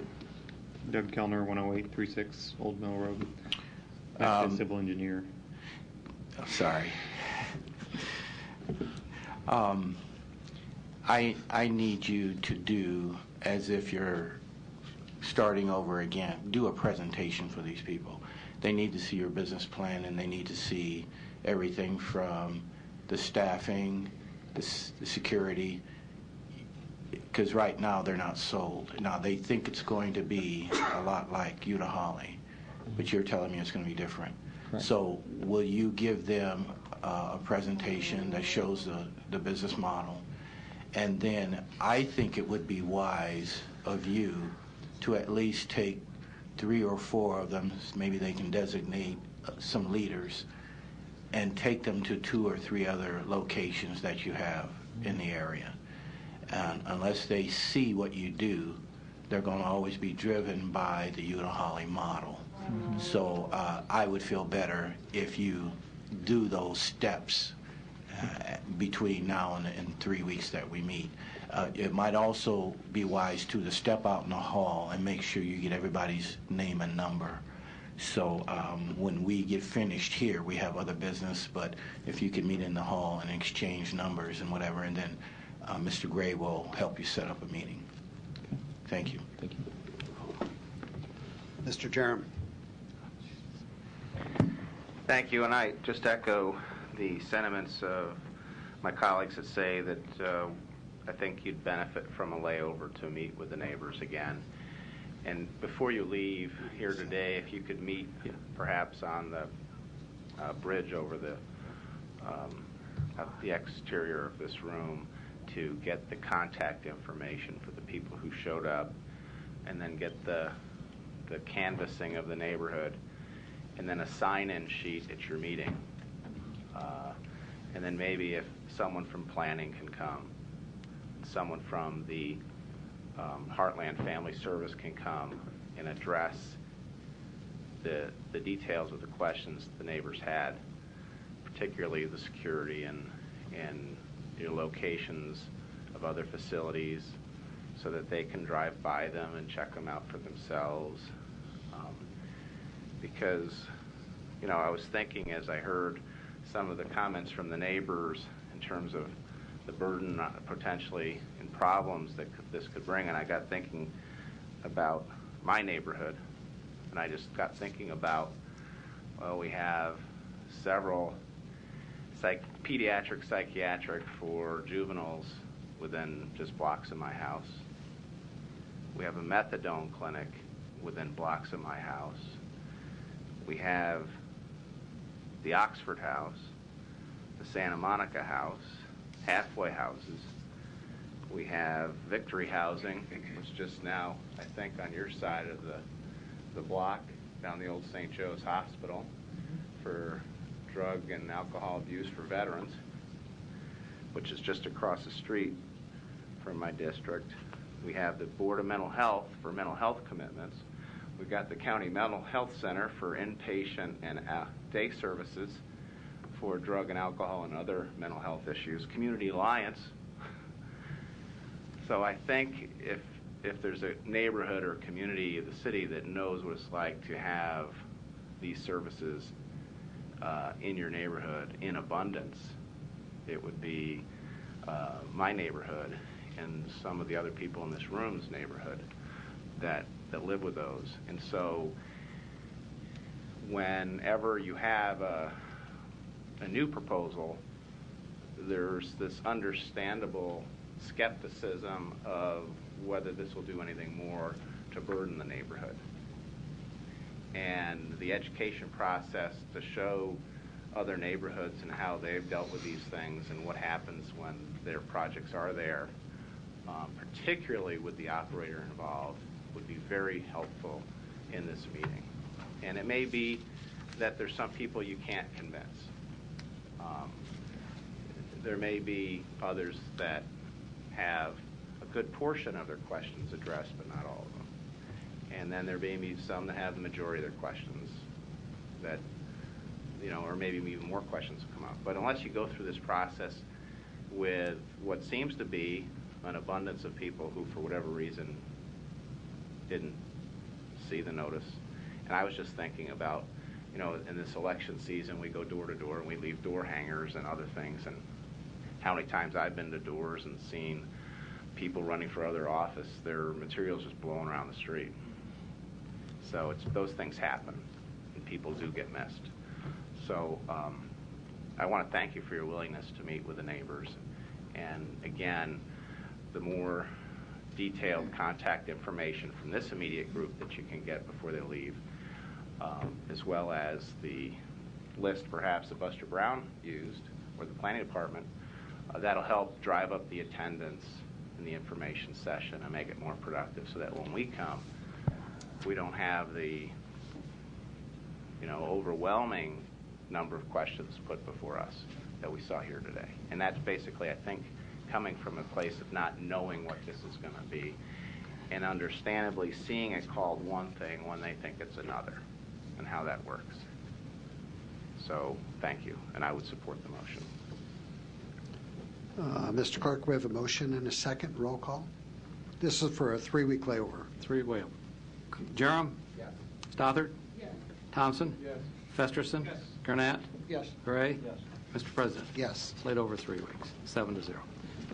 Doug Kellner, 10836 Old Mill Road. Active civil engineer. Sorry. I need you to do as if you're starting over again. Do a presentation for these people. They need to see your business plan, and they need to see everything from the staffing, the security, because right now they're not sold. Now they think it's going to be a lot like Utah Holly, but you're telling me it's going to be different. Right. So will you give them a presentation that shows the business model? And then I think it would be wise of you to at least take 3 or 4 of them, maybe they can designate some leaders, and take them to 2 or 3 other locations that you have in the area. And unless they see what you do, they're going to always be driven by the Utah Holly model. So I would feel better if you do those steps between now and 3 weeks that we meet. It might also be wise to step out in the hall and make sure you get everybody's name and number. So when we get finished here, we have other business, but if you could meet in the hall and exchange numbers and whatever, and then Mr. Gray will help you set up a meeting. Thank you. Thank you. Mr. Jerem. Thank you, and I just echo the sentiments of my colleagues that say that I think you'd benefit from a layover to meet with the neighbors again. And before you leave here today, if you could meet perhaps on the bridge over the exterior of this room to get the contact information for the people who showed up, and then get the canvassing of the neighborhood, and then a sign-in sheet at your meeting. And then maybe if someone from planning can come, someone from the Heartland Family Service can come and address the details of the questions the neighbors had, particularly the security and your locations of other facilities, so that they can drive by them and check them out for themselves. Because, I was thinking as I heard some of the comments from the neighbors in terms of the burden potentially and problems that this could bring, and I got thinking about my neighborhood, and I just got thinking about, well, we have several pediatric psychiatric for juveniles within just blocks of my house. We have a methadone clinic within blocks of my house. We have the Oxford House, the Santa Monica House, halfway houses. We have Victory Housing, which just now, I think, on your side of the block, down the old St. Joe's Hospital, for drug and alcohol abuse for veterans, which is just across the street from my district. We have the Board of Mental Health for mental health commitments. We've got the County Mental Health Center for inpatient and day services for drug and alcohol and other mental health issues. Community Alliance. So I think if there's a neighborhood or community of the city that knows what it's like to have these services in your neighborhood in abundance, it would be my neighborhood and some of the other people in this room's neighborhood that live with those. And so whenever you have a new proposal, there's this understandable skepticism of whether this will do anything more to burden the neighborhood. And the education process to show other neighborhoods and how they've dealt with these things and what happens when their projects are there, particularly with the operator involved, would be very helpful in this meeting. And it may be that there's some people you can't convince. There may be others that have a good portion of their questions addressed, but not all of them. And then there may be some that have the majority of their questions that, or maybe even more questions come up. But unless you go through this process with what seems to be an abundance of people who, for whatever reason, didn't see the notice. And I was just thinking about, in this election season, we go door to door and we leave door hangers and other things, and how many times I've been to doors and seen people running for other office, their materials just blowing around the street. So those things happen, and people do get missed. So I want to thank you for your willingness to meet with the neighbors. And again, the more detailed contact information from this immediate group that you can get before they leave, as well as the list perhaps that Buster Brown used or the planning department, that'll help drive up the attendance in the information session and make it more productive so that when we come, we don't have the overwhelming number of questions put before us that we saw here today. And that's basically, I think, coming from a place of not knowing what this is going to be and understandably seeing it called one thing when they think it's another and how that works. So thank you, and I would support the motion. Mr. Clerk, we have a motion and a second. Roll call. This is for a 3-week layover. 3-week. Jerem? Yes. Stothard? Yes. Thompson? Yes. Festerson? Yes. Gurnett? Yes. Gray? Yes. Mr. President? Yes. Laid over 3 weeks, 7-0.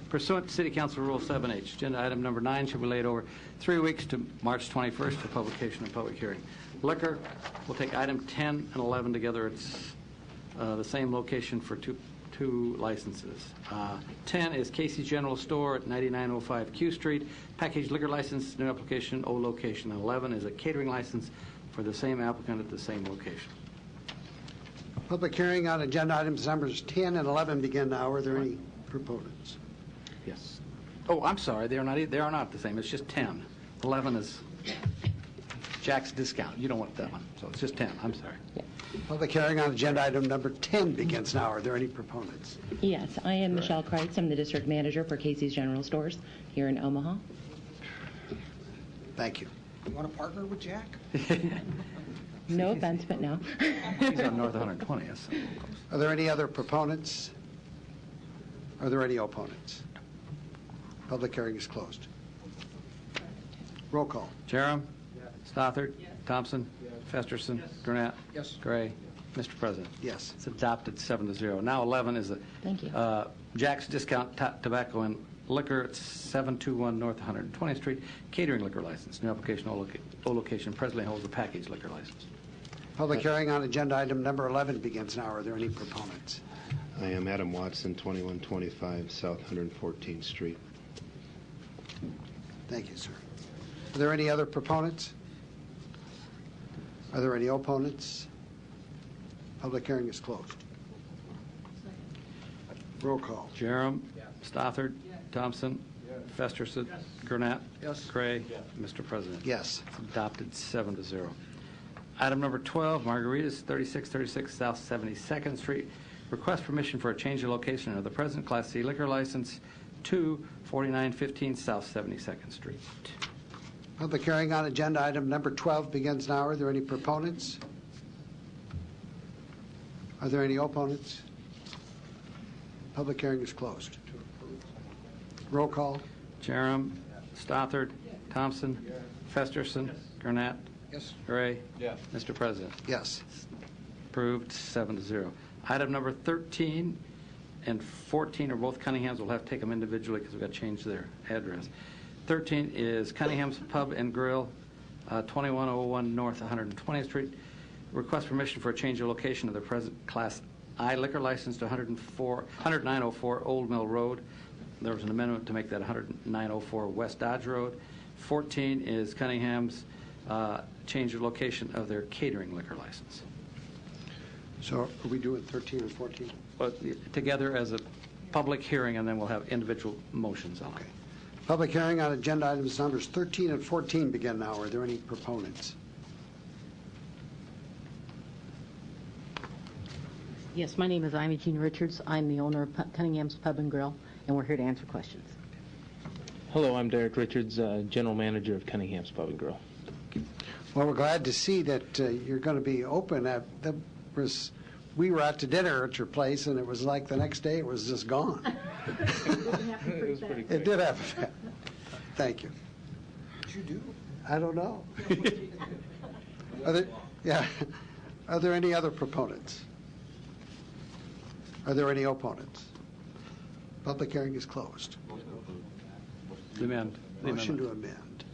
Pursuant to City Council Rule 7H, agenda item number 9 shall be laid over 3 weeks to March 21st for publication and public hearing. Liquor, we'll take item 10 and 11 together. It's the same location for two licenses. 10 is Casey's General Store at 9905 Q Street, packaged liquor license, new application, old location. And 11 is a catering license for the same applicant at the same location. Public hearing on agenda items numbers 10 and 11 begin now. Are there any proponents? Yes. Oh, I'm sorry. They are not the same. It's just 10. 11 is Jack's Discount. You don't want that one. So it's just 10. I'm sorry. Public hearing on agenda item number 10 begins now. Are there any proponents? Yes, I am Michelle Kreitz. I'm the district manager for Casey's General Stores here in Omaha. Thank you. You want to partner with Jack? No offense, but no. He's on North 120th. Are there any other proponents? Are there any opponents? Public hearing is closed. Roll call. Jerem? Stothard? Thompson? Festerson? Gurnett? Yes. Gray? Mr. President? Yes. It's adopted 7-0. Now 11 is Thank you. Jack's Discount Tobacco and Liquor at 721 North 120th Street, catering liquor license. New application, old location, presently holds a package liquor license. Public hearing on agenda item number 11 begins now. Are there any proponents? I am Adam Watson, 2125 South 114th Street. Thank you, sir. Are there any other proponents? Are there any opponents? Public hearing is closed. Roll call. Jerem? Stothard? Thompson? Festerson? Gurnett? Yes. Gray? Mr. President? Yes. It's adopted 7-0. Item number 12, Margaritas, 3636 South 72nd Street. Request permission for a change of location of the present Class C liquor license to 4915 South 72nd Street. Public hearing on agenda item number 12 begins now. Are there any proponents? Are there any opponents? Public hearing is closed. Roll call. Jerem? Stothard? Thompson? Festerson? Gurnett? Yes. Gray? Yes. Mr. President? Yes. Approved 7-0. Item number 13 and 14 are both Cunningham's. We'll have to take them individually because we've got to change their address. 13 is Cunningham's Pub and Grill, 2101 North 120th Street. Request permission for a change of location of the present Class I liquor license to 10904 Old Mill Road. There was an amendment to make that 10904 West Dodge Road. 14 is Cunningham's change of location of their catering liquor license. So are we doing 13 and 14? But together as a public hearing, and then we'll have individual motions on it. Public hearing on agenda items numbers 13 and 14 begin now. Are there any proponents? Yes, my name is Amy Jean Richards. I'm the owner of Cunningham's Pub and Grill, and we're here to answer questions. Hello, I'm Derek Richards, General Manager of Cunningham's Pub and Grill. Well, we're glad to see that you're going to be open. We were out to dinner at your place, and it was like the next day it was just gone. It was pretty quick. It did happen. Thank you. What'd you do? I don't know. Are there any other proponents? Are there any opponents? Public hearing is closed. Amend. Motion to amend.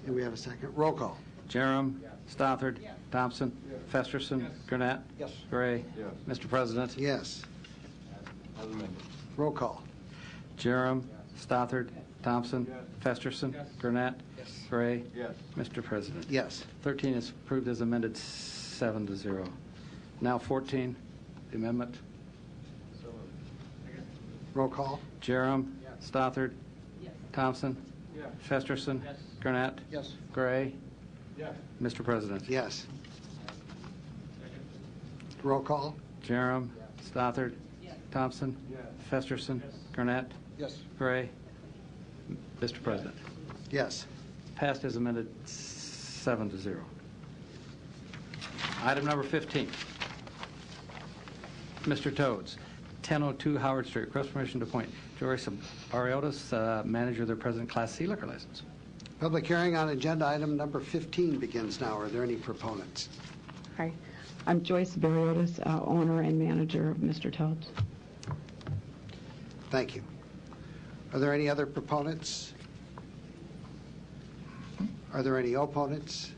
And we have a second. Roll call. Jerem? Stothard? Thompson? Festerson? Gurnett? Yes. Gray? Mr. President? Yes. Roll call. Jerem? Stothard? Thompson? Festerson? Gurnett? Gray? Mr. President? Yes. 13 is approved as amended 7-0. Now 14, the amendment. Roll call. Jerem? Stothard? Thompson? Festerson? Gurnett? Yes. Gray? Mr. President? Yes. Roll call. Jerem? Stothard? Thompson? Festerson? Gurnett? Yes. Gray? Mr. President? Yes. Passed as amended 7-0. Item number 15. Mr. Toads, 1002 Howard Street. Request permission to appoint Joyce Ariotis, manager of their present Class C liquor license. Public hearing on agenda item number 15 begins now. Are there any proponents? Hi, I'm Joyce Barriotis, owner and manager of Mr. Toads. Thank you. Are there any other proponents? Are there any opponents?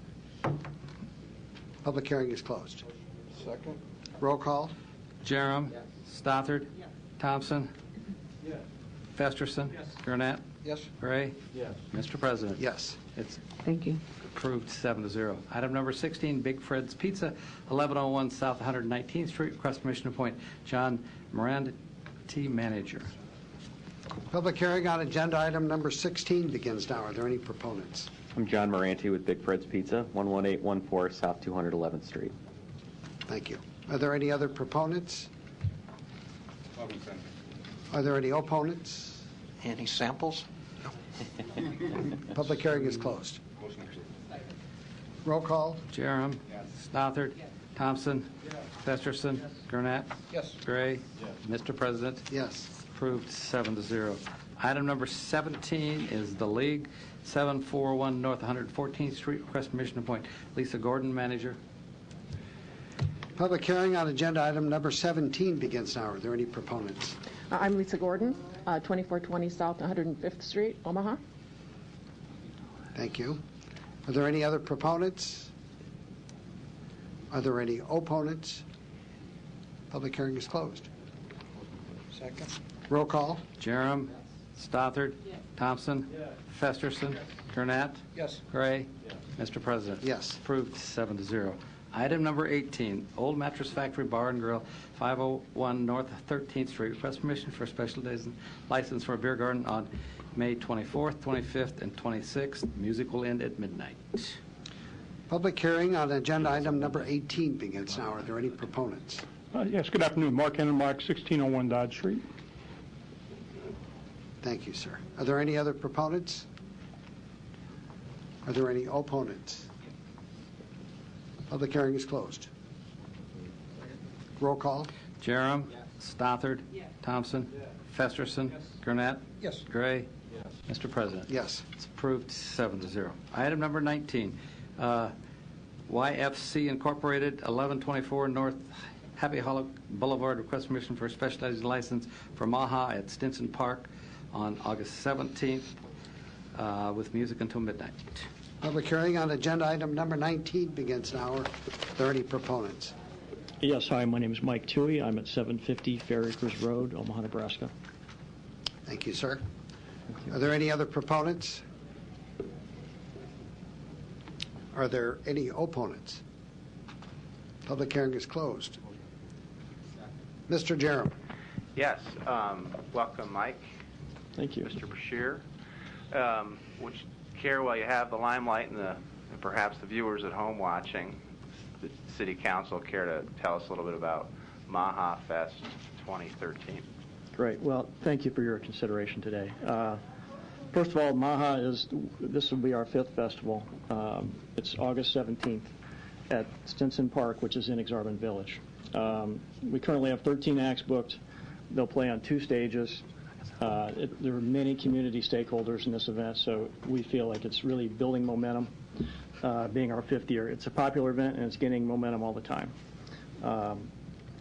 Public hearing is closed. Second. Roll call. Jerem? Stothard? Thompson? Festerson? Gurnett? Yes. Gray? Yes. Mr. President? Yes. It's Thank you. approved 7-0. Item number 16, Big Fred's Pizza, 1101 South 119th Street. Request permission to appoint John Miranda, manager. Public hearing on agenda item number 16 begins now. Are there any proponents? I'm John Moranti with Big Fred's Pizza, 11814 South 211th Street. Thank you. Are there any other proponents? Are there any opponents? Any samples? Public hearing is closed. Roll call. Jerem? Stothard? Thompson? Festerson? Gurnett? Yes. Gray? Mr. President? Yes. Approved 7-0. Item number 17 is the League, 741 North 114th Street. Request permission to appoint Lisa Gordon, manager. Public hearing on agenda item number 17 begins now. Are there any proponents? I'm Lisa Gordon, 2420 South 105th Street, Omaha. Thank you. Are there any other proponents? Are there any opponents? Public hearing is closed. Second. Roll call. Jerem? Stothard? Thompson? Festerson? Gurnett? Yes. Gray? Mr. President? Yes. Approved 7-0. Item number 18, Old Mattress Factory Bar and Grill, 501 North 13th Street. Request permission for a special license for a beer garden on May 24th, 25th, and 26th. Music will end at midnight. Public hearing on agenda item number 18 begins now. Are there any proponents? Yes, good afternoon. Mark Hennemark, 1601 Dodge Street. Thank you, sir. Are there any other proponents? Are there any opponents? Public hearing is closed. Roll call. Jerem? Stothard? Thompson? Festerson? Gurnett? Yes. Gray? Mr. President? Yes. It's approved 7-0. Item number 19, YFC Incorporated, 1124 North Happy Hollow Boulevard. Request permission for a specialized license for Maha at Stinson Park on August 17th with music until midnight. Public hearing on agenda item number 19 begins now. Are there any proponents? Yes, hi, my name is Mike Toohey. I'm at 750 Fair Acres Road, Omaha, Nebraska. Thank you, sir. Are there any other proponents? Are there any opponents? Public hearing is closed. Mr. Jerem. Yes. Welcome, Mike. Thank you. Mr. Bashir. Would you care, while you have the limelight and perhaps the viewers at home watching, the City Council care to tell us a little bit about Maha Fest 2013? Great. Well, thank you for your consideration today. First of all, Maha this will be our 5th festival. It's August 17th at Stinson Park, which is in Exarban Village. We currently have 13 acts booked. They'll play on 2 stages. There are many community stakeholders in this event, so we feel like it's really building momentum, being our 5th year. It's a popular event, and it's gaining momentum all the time.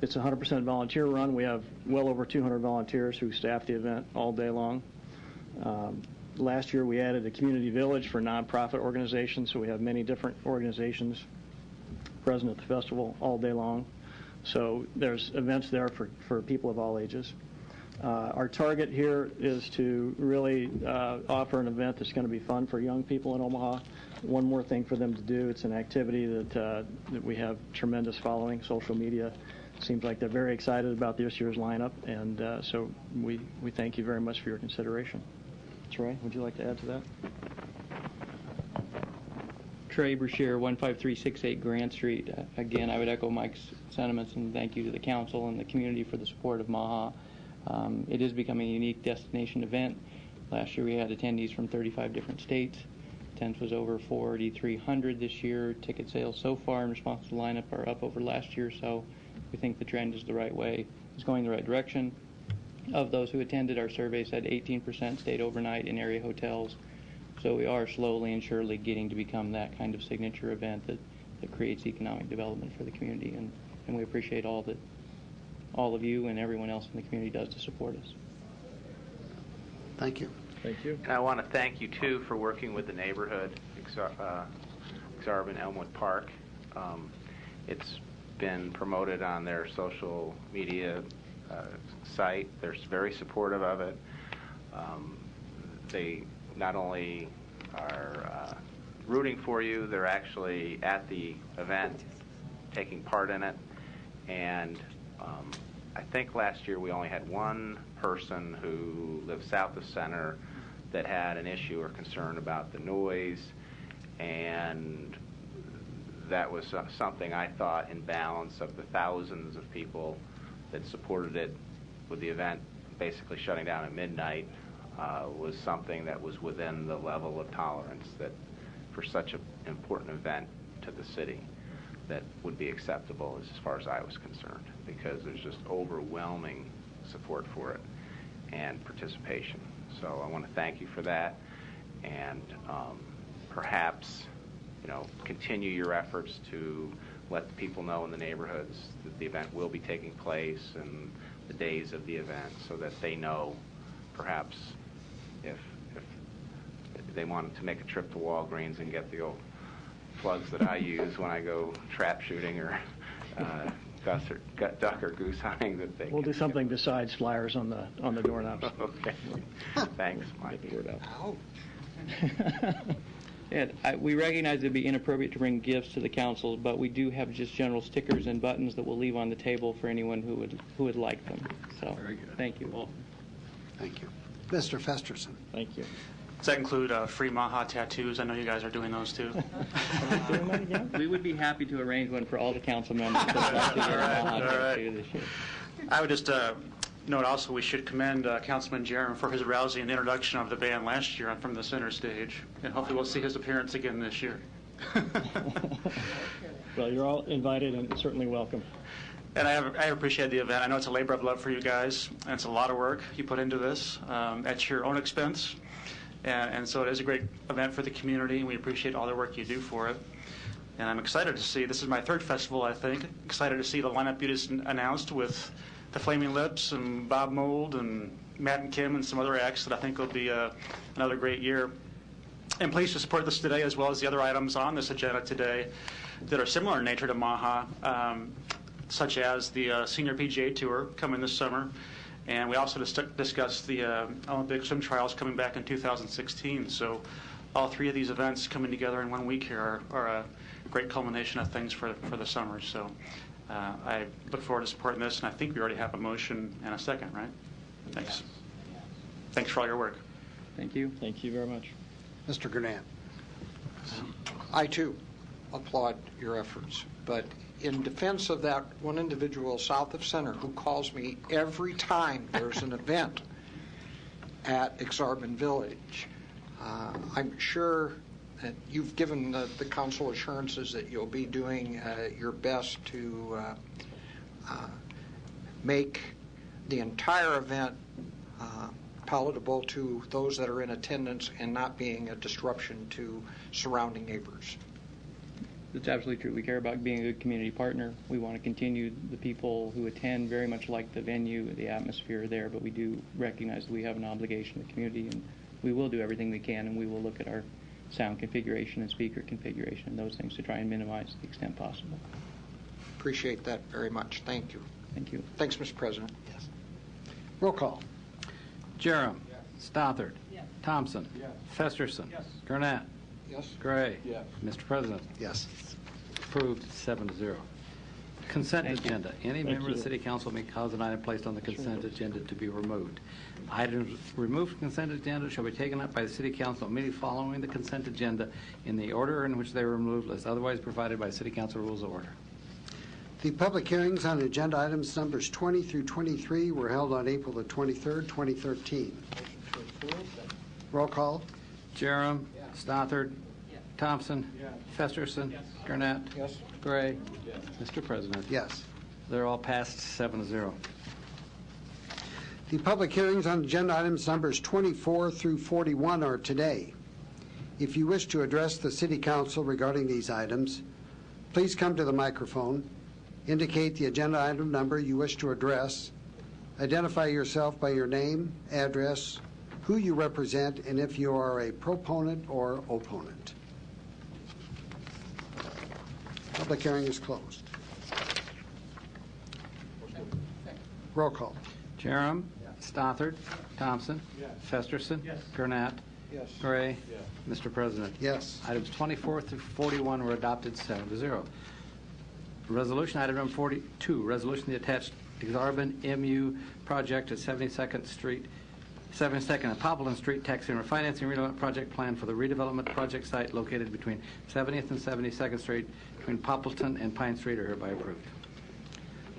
It's a 100% volunteer run. We have well over 200 volunteers who staff the event all day long. Last year, we added a community village for nonprofit organizations, so we have many different organizations present at the festival all day long. So there's events there for people of all ages. Our target here is to really offer an event that's going to be fun for young people in Omaha. One more thing for them to do. It's an activity that we have tremendous following. Social media seems like they're very excited about this year's lineup, and so we thank you very much for your consideration. Troy, would you like to add to that? Trey Brashear, 15368 Grant Street. Again, I would echo Mike's sentiments and thank you to the council and the community for the support of MAHA. It is becoming a unique destination event. Last year we had attendees from 35 different states. Attendance was over 4,300 this year. Ticket sales so far in response to the lineup are up over last year, so we think the trend is the right way. It's going the right direction. Of those who attended, our survey said 18% stayed overnight in area hotels. So we are slowly and surely getting to become that kind of signature event that creates economic development for the community, and we appreciate all that all of you and everyone else in the community does to support us. Thank you. Thank you. And I want to thank you, too, for working with the neighborhood, Exarban and Elmwood Park. It's been promoted on their social media site. They're very supportive of it. They not only are rooting for you, they're actually at the event, taking part in it. And I think last year we only had one person who lived south of Center that had an issue or concern about the noise, and that was something I thought, in balance of the thousands of people that supported it, with the event basically shutting down at midnight, was something that was within the level of tolerance that for such an important event to the city that would be acceptable as far as I was concerned, because there's just overwhelming support for it and participation. So I want to thank you for that, and perhaps, continue your efforts to let the people know in the neighborhoods that the event will be taking place and the days of the event, so that they know, perhaps, if they wanted to make a trip to Walgreens and get the old plugs that I use when I go trap shooting or duck or goose hunting, that they We'll do something besides flyers on the doorknobs. Okay. Thanks, Mike. Get the word out. And we recognize it would be inappropriate to bring gifts to the council, but we do have just general stickers and buttons that we'll leave on the table for anyone who would like them. So, very good. Thank you all. Thank you. Mr. Festerson. Thank you. Does that include free MAHA tattoos? I know you guys are doing those too. We would be happy to arrange one for all the council members. This year. I would just note also we should commend Councilman Jerem for his rousing introduction of the band last year from the center stage, and hopefully we'll see his appearance again this year. Well, you're all invited and certainly welcome. And I appreciate the event. I know it's a labor of love for you guys, and it's a lot of work you put into this at your own expense. And so it is a great event for the community, and we appreciate all the work you do for it. And I'm excited to see, this is my third festival, I think, excited to see the lineup you just announced with the Flaming Lips and Bob Mould and Matt and Kim and some other acts that I think will be another great year. And pleased to support this today, as well as the other items on this agenda today that are similar in nature to MAHA, such as the Senior PGA Tour coming this summer. And we also discussed the Olympic swim trials coming back in 2016. So all three of these events coming together in 1 week here are a great culmination of things for the summer. So I look forward to supporting this, and I think we already have a motion and a second, right? Thanks. Yes. Thanks for all your work. Thank you. Thank you very much. Mr. Gurnett. I, too, applaud your efforts, but in defense of that one individual south of Center who calls me every time there's an event at Exarban Village, I'm sure that you've given the council assurances that you'll be doing your best to make the entire event palatable to those that are in attendance and not being a disruption to surrounding neighbors. It's absolutely true. We care about being a good community partner. We want to continue the people who attend very much like the venue, the atmosphere there, but we do recognize that we have an obligation to the community, and we will do everything we can, and we will look at our sound configuration and speaker configuration and those things to try and minimize to the extent possible. Appreciate that very much. Thank you. Thank you. Thanks, Mr. President. Yes. Roll call. Jerem. Stothard. Yes. Thompson. Yes. Festerson. Yes. Gurnett. Yes. Gray. Yes. Mr. President. Yes. Approved 7-0. Consent Thank you. agenda. Any Thank member of the you. City Council may cause an item placed on the consent agenda to be removed. Items removed from consent agenda shall be taken up by the City Council immediately following the consent agenda in the order in which they were removed, as otherwise provided by City Council Rules of Order. The public hearings on agenda items numbers 20 through 23 were held on April the 23rd, 2013. Roll call. Jerem. Stothard. Thompson. Festerson. Gurnett. Yes. Gray. Mr. President. Yes. They're all passed 7-0. The public hearings on agenda items numbers 24 through 41 are today. If you wish to address the City Council regarding these items, please come to the microphone, indicate the agenda item number you wish to address, identify yourself by your name, address, who you represent, and if you are a proponent or opponent. Public hearing is closed. Roll call. Jerem. Stothard. Thompson. Festerson. Gurnett. Yes. Gray. Mr. President. Yes. Items 24 through 41 were adopted 7-0. Resolution item number 42, resolution the attached Exarban MU project at 72nd and Poplar Street, tax and refinancing redevelopment project plan for the redevelopment project site located between 70th and 72nd Street between Poppleton and Pine Street are hereby approved.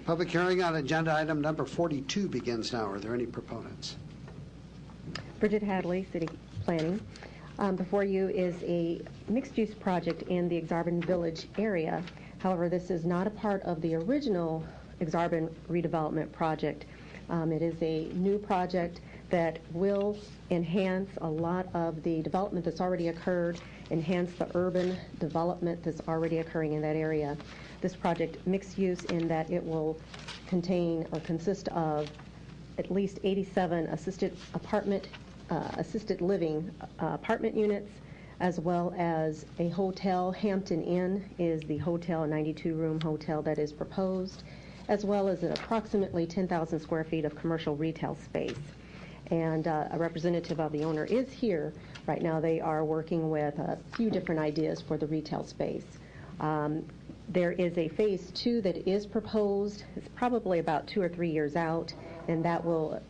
Public hearing on agenda item number 42 begins now. Are there any proponents? Bridget Hadley, City Planning. Before you is a mixed-use project in the Exarban Village area. However, this is not a part of the original Exarban redevelopment project. It is a new project that will enhance a lot of the development that's already occurred, enhance the urban development that's already occurring in that area. This project mixed use in that it will contain or consist of at least 87 assisted living apartment units, as well as a hotel. Hampton Inn is the hotel, a 92-room hotel that is proposed, as well as approximately 10,000 square feet of commercial retail space. And a representative of the owner is here. Right now they are working with a few different ideas for the retail space. There is a phase 2 that is proposed. It's probably about 2 or 3 years out, and that will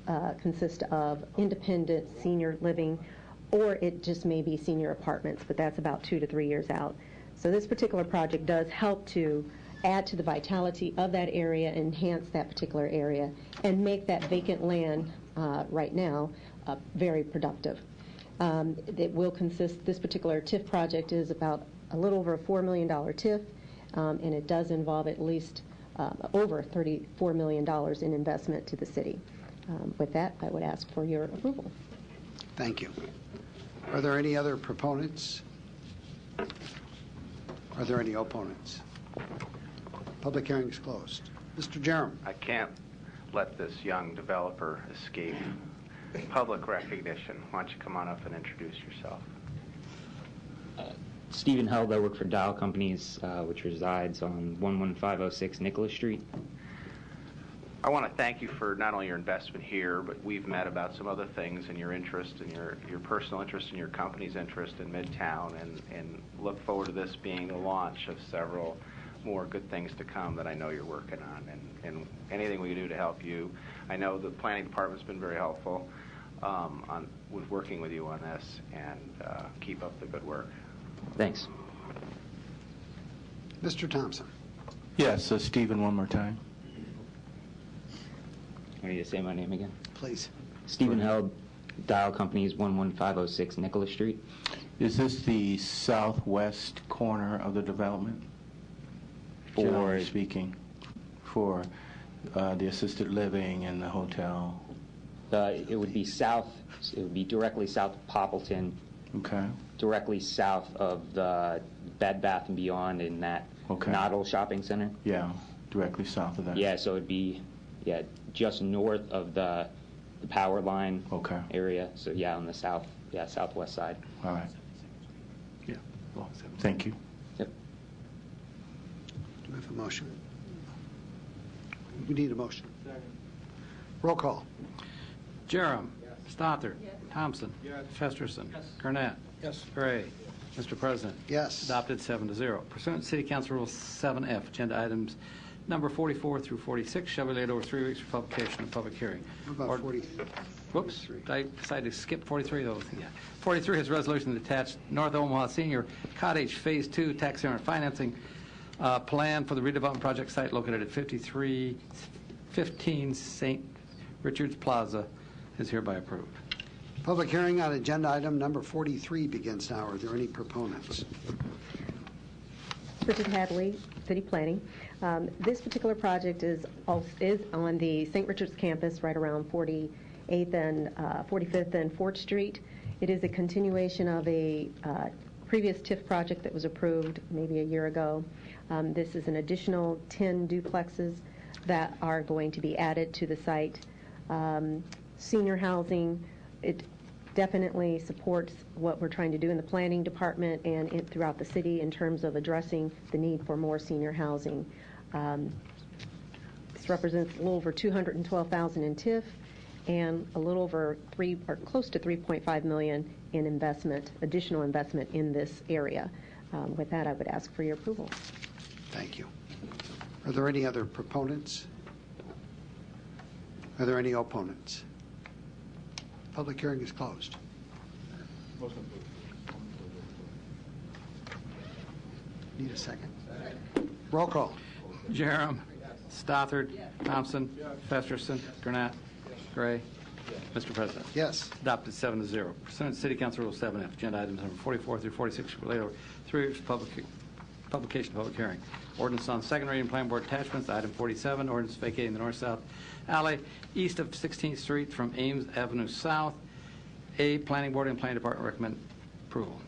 consist of independent senior living, or it just may be senior apartments, but that's about 2 to 3 years out. So this particular project does help to add to the vitality of that area, enhance that particular area, and make that vacant land right now very productive. It will consist, this particular TIF project is about a little over a $4 million TIF, and it does involve at least over $34 million in investment to the city. With that, I would ask for your approval. Thank you. Are there any other proponents? Are there any opponents? Public hearing is closed. Mr. Jerem. I can't let this young developer escape public recognition. Why don't you come on up and introduce yourself? Stephen Held. I work for Dial Companies, which resides on 11506 Nicholas Street. I want to thank you for not only your investment here, but we've met about some other things and your interest and your personal interest and your company's interest in Midtown, and look forward to this being the launch of several more good things to come that I know you're working on, and anything we can do to help you. I know the planning department's been very helpful with working with you on this, and keep up the good work. Thanks. Mr. Thompson. Yes, Stephen, one more time. I need to say my name again. Please. Stephen Held, Dial Companies, 11506 Nicholas Street. Is this the southwest corner of the development? Generally speaking, for the assisted living and the hotel? It would be south. It would be directly south of Poppleton. Okay. Directly south of the Bed Bath & Beyond in that Noddle Shopping Center. Yeah, directly south of that. Yeah, so it'd be just north of the power line area. So yeah, on the southwest side. All right. Thank you. Yep. Do we have a motion? We need a motion. Roll call. Jerem. Stothard. Thompson. Festerson. Gurnett. Yes. Gray. Mr. President. Yes. Adopted 7-0. Pursuant to City Council Rule 7F, agenda items number 44 through 46 shall be laid over 3 weeks for publication and public hearing. What about 40? Whoops, I decided to skip 43 though. Yeah. 43 is resolution attached North Omaha Senior Cottage Phase 2 tax area financing plan for the redevelopment project site located at 5315 St. Richard's Plaza is hereby approved. Public hearing on agenda item number 43 begins now. Are there any proponents? Richard Hadley, City Planning. This particular project is on the St. Richard's campus right around 48th and 45th and 4th Street. It is a continuation of a previous TIF project that was approved maybe a year ago. This is an additional 10 duplexes that are going to be added to the site. Senior housing, it definitely supports what we're trying to do in the planning department and throughout the city in terms of addressing the need for more senior housing. This represents a little over $212,000 in TIF and a little over close to $3.5 million in additional investment in this area. With that, I would ask for your approval. Thank you. Are there any other proponents? Are there any opponents? Public hearing is closed. Need a second? Roll call. Jerem. Stothard. Thompson. Festerson. Gurnett. Gray. Mr. President. Yes. Adopted 7-0. Pursuant to City Council Rule 7F, agenda items number 44 through 46 will be laid over 3 weeks for publication public hearing. Ordinance on second reading, Planning Board attachments. Item 47, ordinance vacating the north-south alley east of 16th Street from Ames Avenue South. A, Planning Board and Planning Department recommend approval.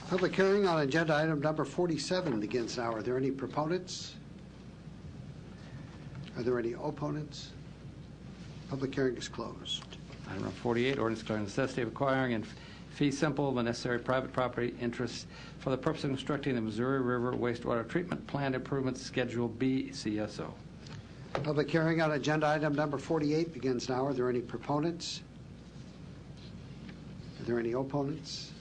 Public hearing on agenda item number 47 begins now. Are there any proponents? Are there any opponents? Public hearing is closed. Item number 48, ordinance declaring the necessity of acquiring in fee simple the necessary private property interests for the purpose of constructing the Missouri River Wastewater Treatment Plant Improvements Schedule B CSO. Public hearing on agenda item number 48 begins now. Are there any proponents? Are there any opponents?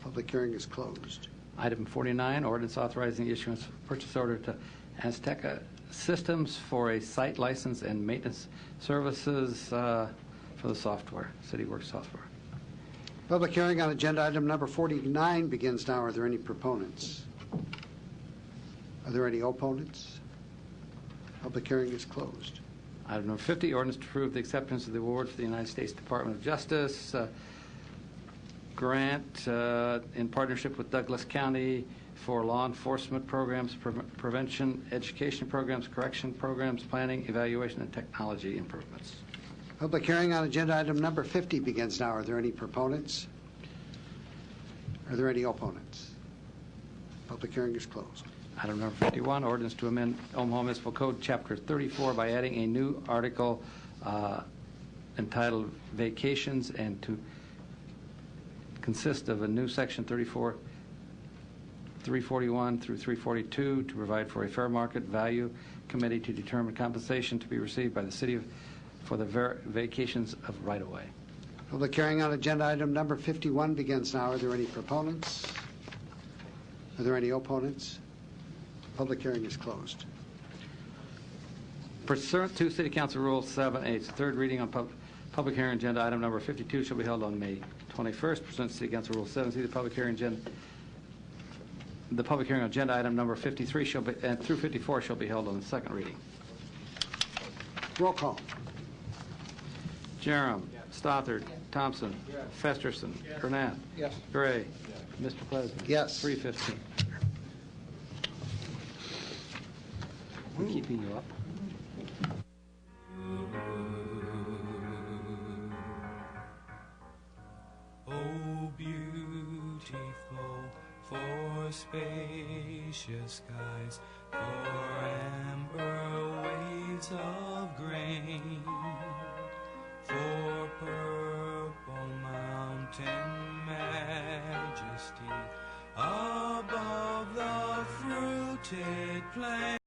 Public hearing is closed. Item 49, ordinance authorizing the issuance of purchase order to Azteca Systems for a site license and maintenance services for the software, CityWorks software. Public hearing on agenda item number 49 begins now. Are there any proponents? Are there any opponents? Public hearing is closed. Item number 50, ordinance to approve the acceptance of the award for the United States Department of Justice grant in partnership with Douglas County for law enforcement programs, prevention, education programs, correction programs, planning, evaluation, and technology improvements. Public hearing on agenda item number 50 begins now. Are there any proponents? Are there any opponents? Public hearing is closed. Item number 51, ordinance to amend Omaha Municipal Code, Chapter 34, by adding a new article entitled Vacations and to consist of a new Section 341 through 342 to provide for a fair market value committee to determine compensation to be received by the city for the vacations of right-of-way. Public hearing on agenda item number 51 begins now. Are there any proponents? Are there any opponents? Public hearing is closed. Pursuant to City Council Rule 7H, the third reading on public hearing agenda item number 52 shall be held on May 21st. Pursuant to City Council Rule 7C, the public hearing on agenda item number 53 shall be, and through 54 shall be held on the second reading. Roll call. Jerem. Stothard. Thompson. Festerson. Gurnett. Yes. Gray. Mr. President. Yes. 315. We're keeping you up. Oh, beautiful for spacious skies, for amber waves of grain.